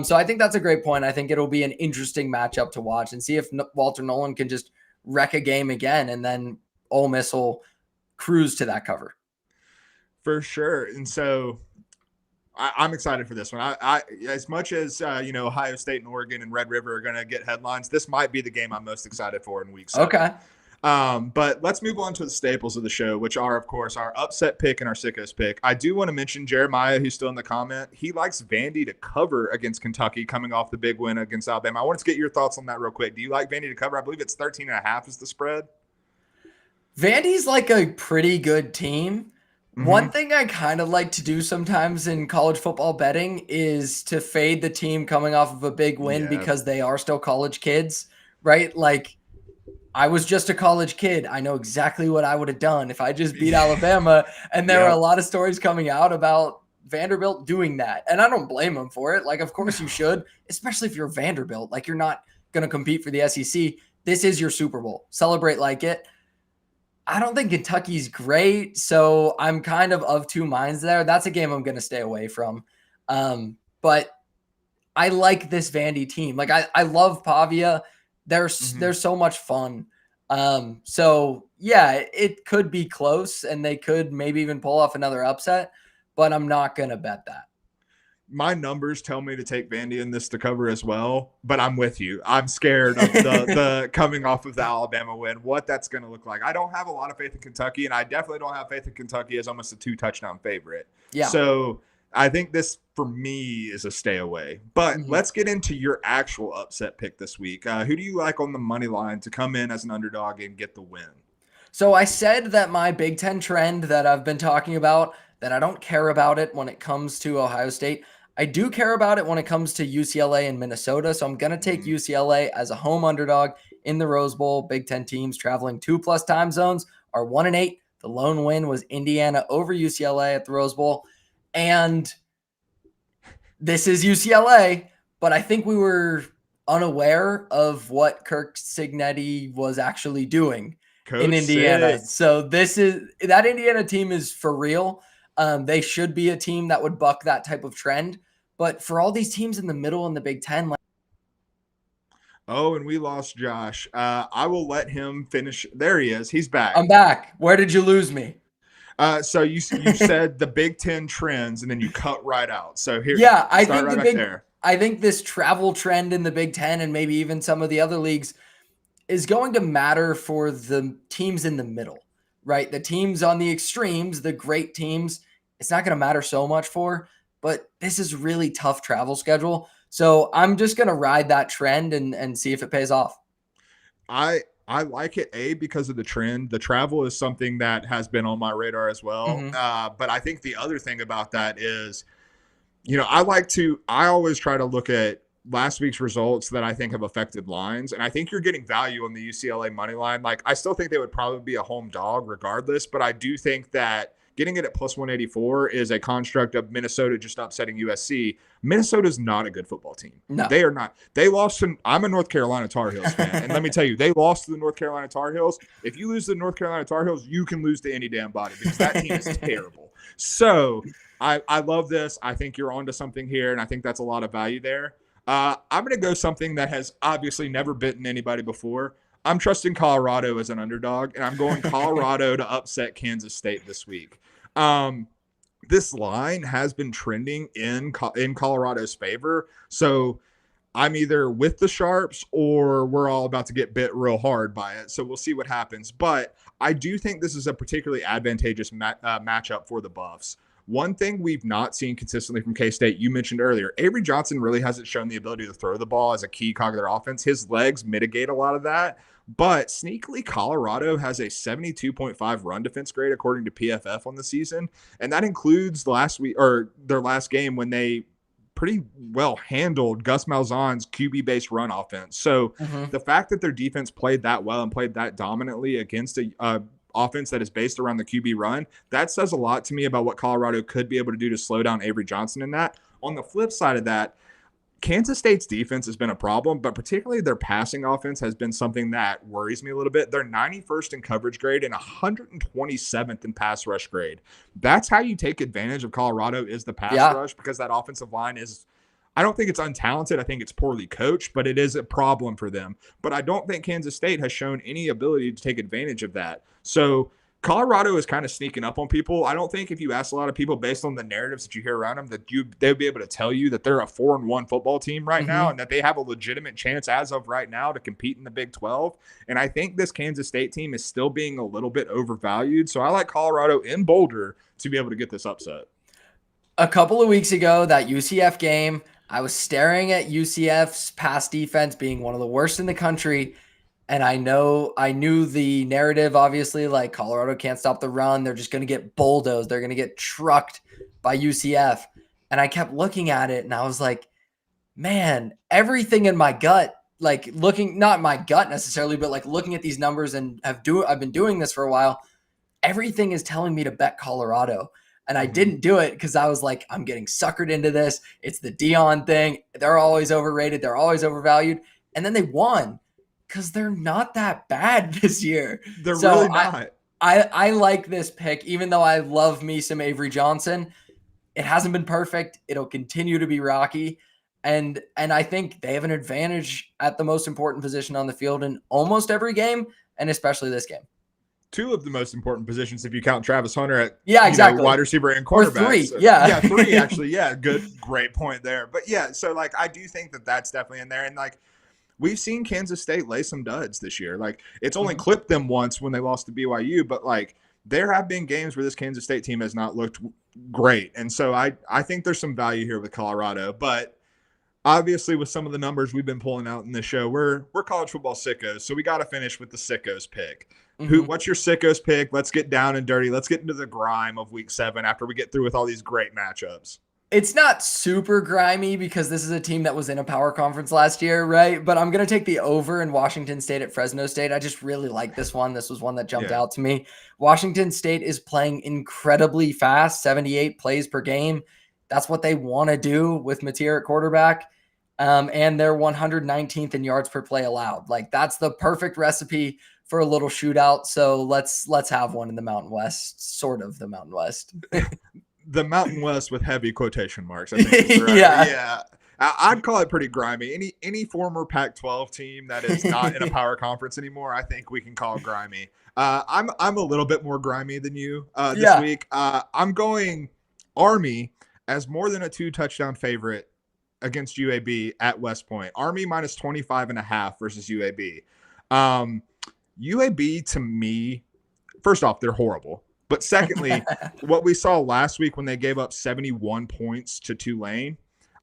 So I think that's a great point. I think it'll be an interesting matchup to watch and see if Walter Nolan can just wreck a game again, and then Ole Miss will cruise to that cover. For sure. And so I'm excited for this one. I as much as Ohio State and Oregon and Red River are going to get headlines, this might be the game I'm most excited for in week 7. Okay. But let's move on to the staples of the show, which are, of course, our upset pick and our Sickos pick. I do want to mention Jeremiah, who's still in the comment. He likes Vandy to cover against Kentucky coming off the big win against Alabama. I wanted to get your thoughts on that real quick. Do you like Vandy to cover? I believe it's 13.5 is the spread. Vandy's like a pretty good team. One thing I kind of like to do sometimes in college football betting is to fade the team coming off of a big win Yeah. because they are still college kids, right? Like, I was just a college kid. I know exactly what I would have done if I just beat Alabama. And there were a Yep. lot of stories coming out about Vanderbilt doing that. And I don't blame them for it. Like, of course you should, especially if you're Vanderbilt. Like, you're not going to compete for the SEC. This is your Super Bowl. Celebrate like it. I don't think Kentucky's great, so I'm kind of two minds there. That's a game I'm going to stay away from. But I like this Vandy team. Like I love Pavia. They're so much fun. So yeah, it could be close, and they could maybe even pull off another upset. But I'm not going to bet that. My numbers tell me to take Vandy in this to cover as well, but I'm with you. I'm scared of the coming off of the Alabama win, what that's going to look like. I don't have a lot of faith in Kentucky, and I definitely don't have faith in Kentucky as almost a 2-touchdown favorite. Yeah. So I think this, for me, is a stay away. But let's get into your actual upset pick this week. Who do you like on the money line to come in as an underdog and get the win? So I said that my Big Ten trend that I've been talking about, that I don't care about it when it comes to Ohio State. I do care about it when it comes to UCLA and Minnesota. So I'm going to take UCLA as a home underdog in the Rose Bowl. Big Ten teams traveling 2+ time zones are 1-8. The lone win was Indiana over UCLA at the Rose Bowl. And this is UCLA, but I think we were unaware of what Kirk Cignetti was actually doing in Indiana. So that Indiana team is for real. They should be a team that would buck that type of trend. But for all these teams in the middle in the Big Ten, and we lost Josh. I will let him finish. There he is. He's back. I'm back. Where did you lose me? So you said the Big Ten trends, and then you cut right out. So here, I think this travel trend in the Big Ten and maybe even some of the other leagues is going to matter for the teams in the middle, right? The teams on the extremes, the great teams, it's not going to matter so much for, but this is really tough travel schedule. So I'm just going to ride that trend and see if it pays off. I like it, because of the trend. The travel is something that has been on my radar as well. But I think the other thing about that is, I always try to look at last week's results that I think have affected lines. And I think you're getting value on the UCLA money line. Like, I still think they would probably be a home dog regardless, but I do think that getting it at plus 184 is a construct of Minnesota just upsetting USC. Minnesota's not a good football team. No. They are not. They lost to, I'm a North Carolina Tar Heels fan. And let me tell you, they lost to the North Carolina Tar Heels. If you lose to the North Carolina Tar Heels, you can lose to any damn body because that team is terrible. So I love this. I think you're onto something here, and I think that's a lot of value there. I'm going to go something that has obviously never bitten anybody before. I'm trusting Colorado as an underdog, and I'm going Colorado to upset Kansas State this week. This line has been trending in Colorado's favor, so I'm either with the Sharps or we're all about to get bit real hard by it. So we'll see what happens. But I do think this is a particularly advantageous matchup for the Buffs. One thing we've not seen consistently from K-State, you mentioned earlier, Avery Johnson really hasn't shown the ability to throw the ball as a key cog of their offense. His legs mitigate a lot of that. But sneakily, Colorado has a 72.5 run defense grade according to PFF on the season. And that includes their last game when they pretty well handled Gus Malzahn's QB-based run offense. So the fact that their defense played that well and played that dominantly against a offense that is based around the QB run, that says a lot to me about what Colorado could be able to do to slow down Avery Johnson in that. On the flip side of that, Kansas State's defense has been a problem, but particularly their passing offense has been something that worries me a little bit. They're 91st in coverage grade and 127th in pass rush grade. That's how you take advantage of Colorado, is the pass rush, because that offensive line is, I don't think it's untalented. I think it's poorly coached, but it is a problem for them. But I don't think Kansas State has shown any ability to take advantage of that. So Colorado is kind of sneaking up on people. I don't think if you ask a lot of people based on the narratives that you hear around them, that they'll be able to tell you that they're a 4-1 football team right now and that they have a legitimate chance as of right now to compete in the Big 12. And I think this Kansas State team is still being a little bit overvalued. So I like Colorado in Boulder to be able to get this upset. A couple of weeks ago, that UCF game, I was staring at UCF's pass defense being one of the worst in the country. And I knew the narrative, obviously, like Colorado can't stop the run. They're just going to get bulldozed. They're going to get trucked by UCF. And I kept looking at it and I was like, man, everything in my gut, like looking, not my gut necessarily, but like looking at these numbers and I've been doing this for a while. Everything is telling me to bet Colorado. And I didn't do it because I was like, I'm getting suckered into this. It's the Dion thing. They're always overrated. They're always overvalued. And then they won because they're not that bad this year. They're really not. I like this pick, even though I love me some Avery Johnson. It hasn't been perfect. It'll continue to be rocky. And I think they have an advantage at the most important position on the field in almost every game, and especially this game. Two of the most important positions if you count Travis Hunter at wide receiver and cornerback. Or three, so, yeah. Three actually. Yeah, great point there. But yeah, so like I do think that that's definitely in there, and like we've seen Kansas State lay some duds this year. Like it's only clipped them once when they lost to BYU, but like there have been games where this Kansas State team has not looked great, and so I think there's some value here with Colorado, but. Obviously, with some of the numbers we've been pulling out in this show, we're college football sickos, so we got to finish with the Sickos pick. What's your Sickos pick? Let's get down and dirty. Let's get into the grime of Week 7 after we get through with all these great matchups. It's not super grimy because this is a team that was in a power conference last year, right? But I'm going to take the over in Washington State at Fresno State. I just really like this one. This was one that jumped out to me. Washington State is playing incredibly fast, 78 plays per game. That's what they want to do with Mateer at quarterback. And they're 119th in yards per play allowed. Like that's the perfect recipe for a little shootout. So let's have one in the Mountain West, sort of the Mountain West. The Mountain West with heavy quotation marks. I think is right. Yeah. I'd call it pretty grimy. Any former Pac-12 team that is not in a power conference anymore, I think we can call grimy. I'm a little bit more grimy than you this week. I'm going Army as more than a 2-touchdown favorite against UAB at West Point. Army minus 25.5 versus UAB. UAB to me, first off, they're horrible. But secondly, what we saw last week when they gave up 71 points to Tulane,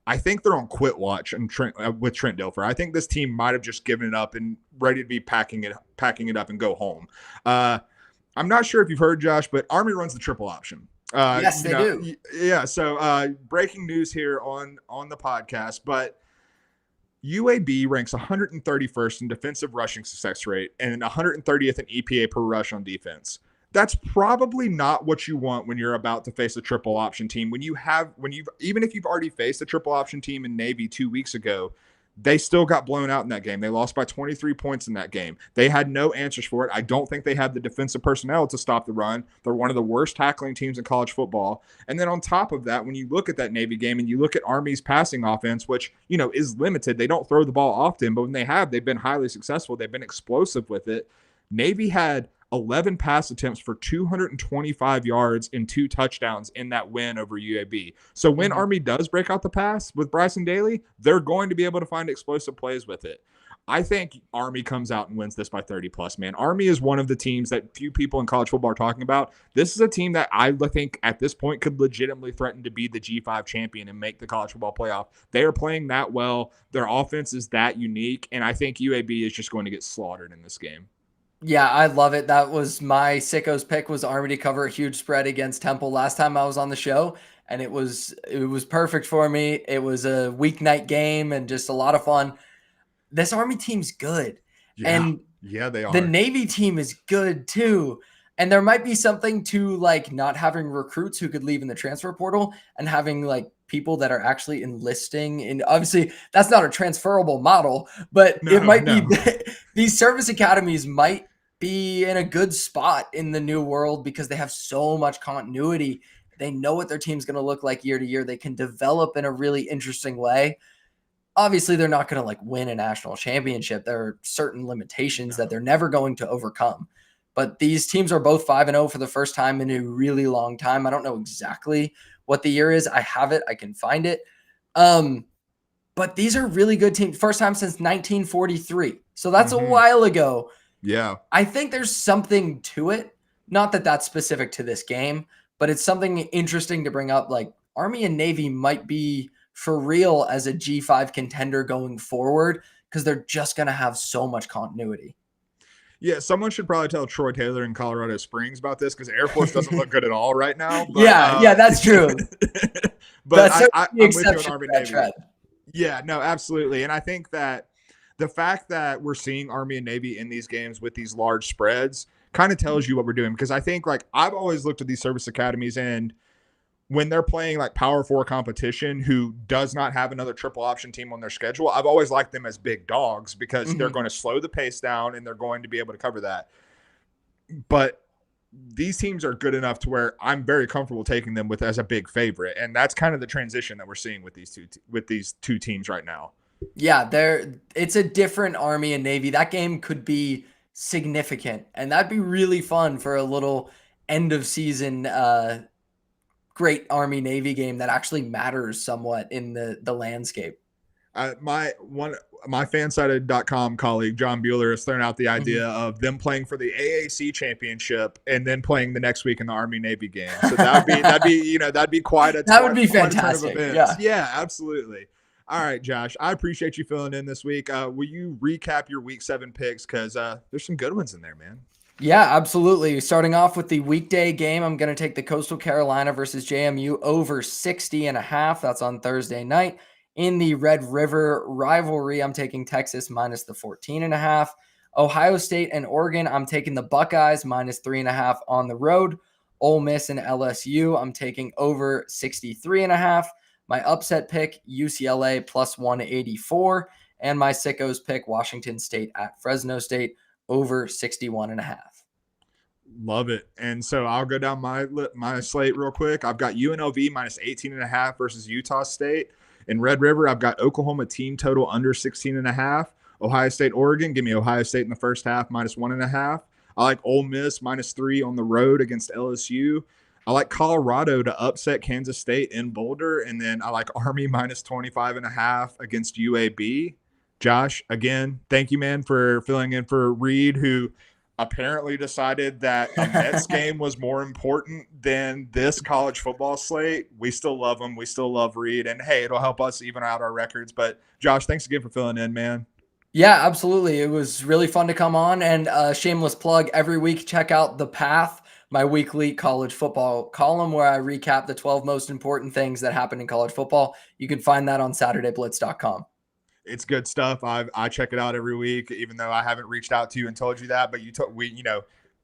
I think they're on quit watch and with Trent Dilfer. I think this team might have just given it up and ready to be packing it up and go home. I'm not sure if you've heard, Josh, but Army runs the triple option. Yes, they do. Yeah. So breaking news here on the podcast, but UAB ranks 131st in defensive rushing success rate and 130th in EPA per rush on defense. That's probably not what you want when you're about to face a triple option team. Even if you've already faced a triple option team in Navy 2 weeks ago, they still got blown out in that game. They lost by 23 points in that game. They had no answers for it. I don't think they had the defensive personnel to stop the run. They're one of the worst tackling teams in college football. And then on top of that, when you look at that Navy game and you look at Army's passing offense, which, is limited, they don't throw the ball often, but when they have, they've been highly successful. They've been explosive with it. Navy had 11 pass attempts for 225 yards and 2 touchdowns in that win over UAB. So when Army does break out the pass with Bryson Daly, they're going to be able to find explosive plays with it. I think Army comes out and wins this by 30+, man. Army is one of the teams that few people in college football are talking about. This is a team that I think at this point could legitimately threaten to be the G5 champion and make the college football playoff. They are playing that well. Their offense is that unique, and I think UAB is just going to get slaughtered in this game. Yeah, I love it. That was my Sickos pick, was Army to cover a huge spread against Temple last time I was on the show, and it was perfect for me. It was a weeknight game and just a lot of fun. This Army team's good. And they are. The Navy team is good too. And there might be something to like not having recruits who could leave in the transfer portal and having like people that are actually enlisting. And obviously that's not a transferable model, but it might be these service academies might be in a good spot in the new world because they have so much continuity. They know what their team's going to look like year to year. They can develop in a really interesting way. Obviously, they're not going to like win a national championship. There are certain limitations that they're never going to overcome. But these teams are both 5-0 for the first time in a really long time. I don't know exactly what the year is. I have it. I can find it. But these are really good teams. First time since 1943. So that's a while ago. Yeah. I think there's something to it. Not that that's specific to this game, but it's something interesting to bring up. Like Army and Navy might be for real as a G5 contender going forward because they're just going to have so much continuity. Yeah, someone should probably tell Troy Taylor in Colorado Springs about this because Air Force doesn't look good at all right now. But, Yeah, that's true. but That's the I'm with you on exception Army to that Navy. trend. Yeah, no, absolutely. And I think that the fact that we're seeing Army and Navy in these games with these large spreads kind of tells you what we're doing. Because I think, like, I've always looked at these service academies, and when they're playing like Power Four competition who does not have another triple option team on their schedule, I've always liked them as big dogs because they're going to slow the pace down and they're going to be able to cover that. But these teams are good enough to where I'm very comfortable taking them with as a big favorite, and that's kind of the transition that we're seeing with these two teams right now. Yeah, it's a different Army and Navy. That game could be significant, and that'd be really fun for a little end of season great Army Navy game that actually matters somewhat in the landscape. My fansided.com colleague John Bueller has thrown out the idea of them playing for the AAC championship and then playing the next week in the Army Navy game. So that'd be quite a that would be fantastic. Yeah, absolutely. All right, Josh, I appreciate you filling in this week. Will you recap your week 7 picks? Because there's some good ones in there, man. Yeah, absolutely. Starting off with the weekday game, I'm going to take the Coastal Carolina versus JMU over 60.5. That's on Thursday night. In the Red River rivalry, I'm taking Texas minus the 14.5. Ohio State and Oregon, I'm taking the Buckeyes minus 3.5 on the road. Ole Miss and LSU, I'm taking over 63.5. My upset pick, UCLA plus 184. And my Sickos pick, Washington State at Fresno State over 61.5. Love it. And so I'll go down my slate real quick. I've got UNLV minus 18.5 versus Utah State. In Red River, I've got Oklahoma team total under 16.5. Ohio State, Oregon, give me Ohio State in the first half minus 1.5. I like Ole Miss minus 3 on the road against LSU. I like Colorado to upset Kansas State in Boulder. And then I like Army minus 25.5 against UAB. Josh, again, thank you, man, for filling in for Reed, who apparently decided that a Mets game was more important than this college football slate. We still love him. We still love Reed. And, hey, it'll help us even out our records. But, Josh, thanks again for filling in, man. Yeah, absolutely. It was really fun to come on. And shameless plug, every week, check out The Path, my weekly college football column where I recap the 12 most important things that happen in college football. You can find that on SaturdayBlitz.com. It's good stuff. I check it out every week, even though I haven't reached out to you and told you that. But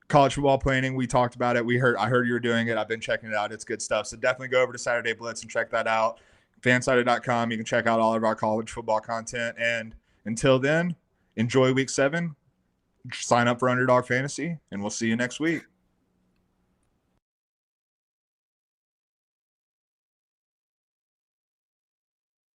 college football planning, we talked about it. I heard you were doing it. I've been checking it out. It's good stuff. So definitely go over to Saturday Blitz and check that out. Fansided.com. You can check out all of our college football content. And until then, enjoy week 7. Sign up for Underdog Fantasy, and we'll see you next week.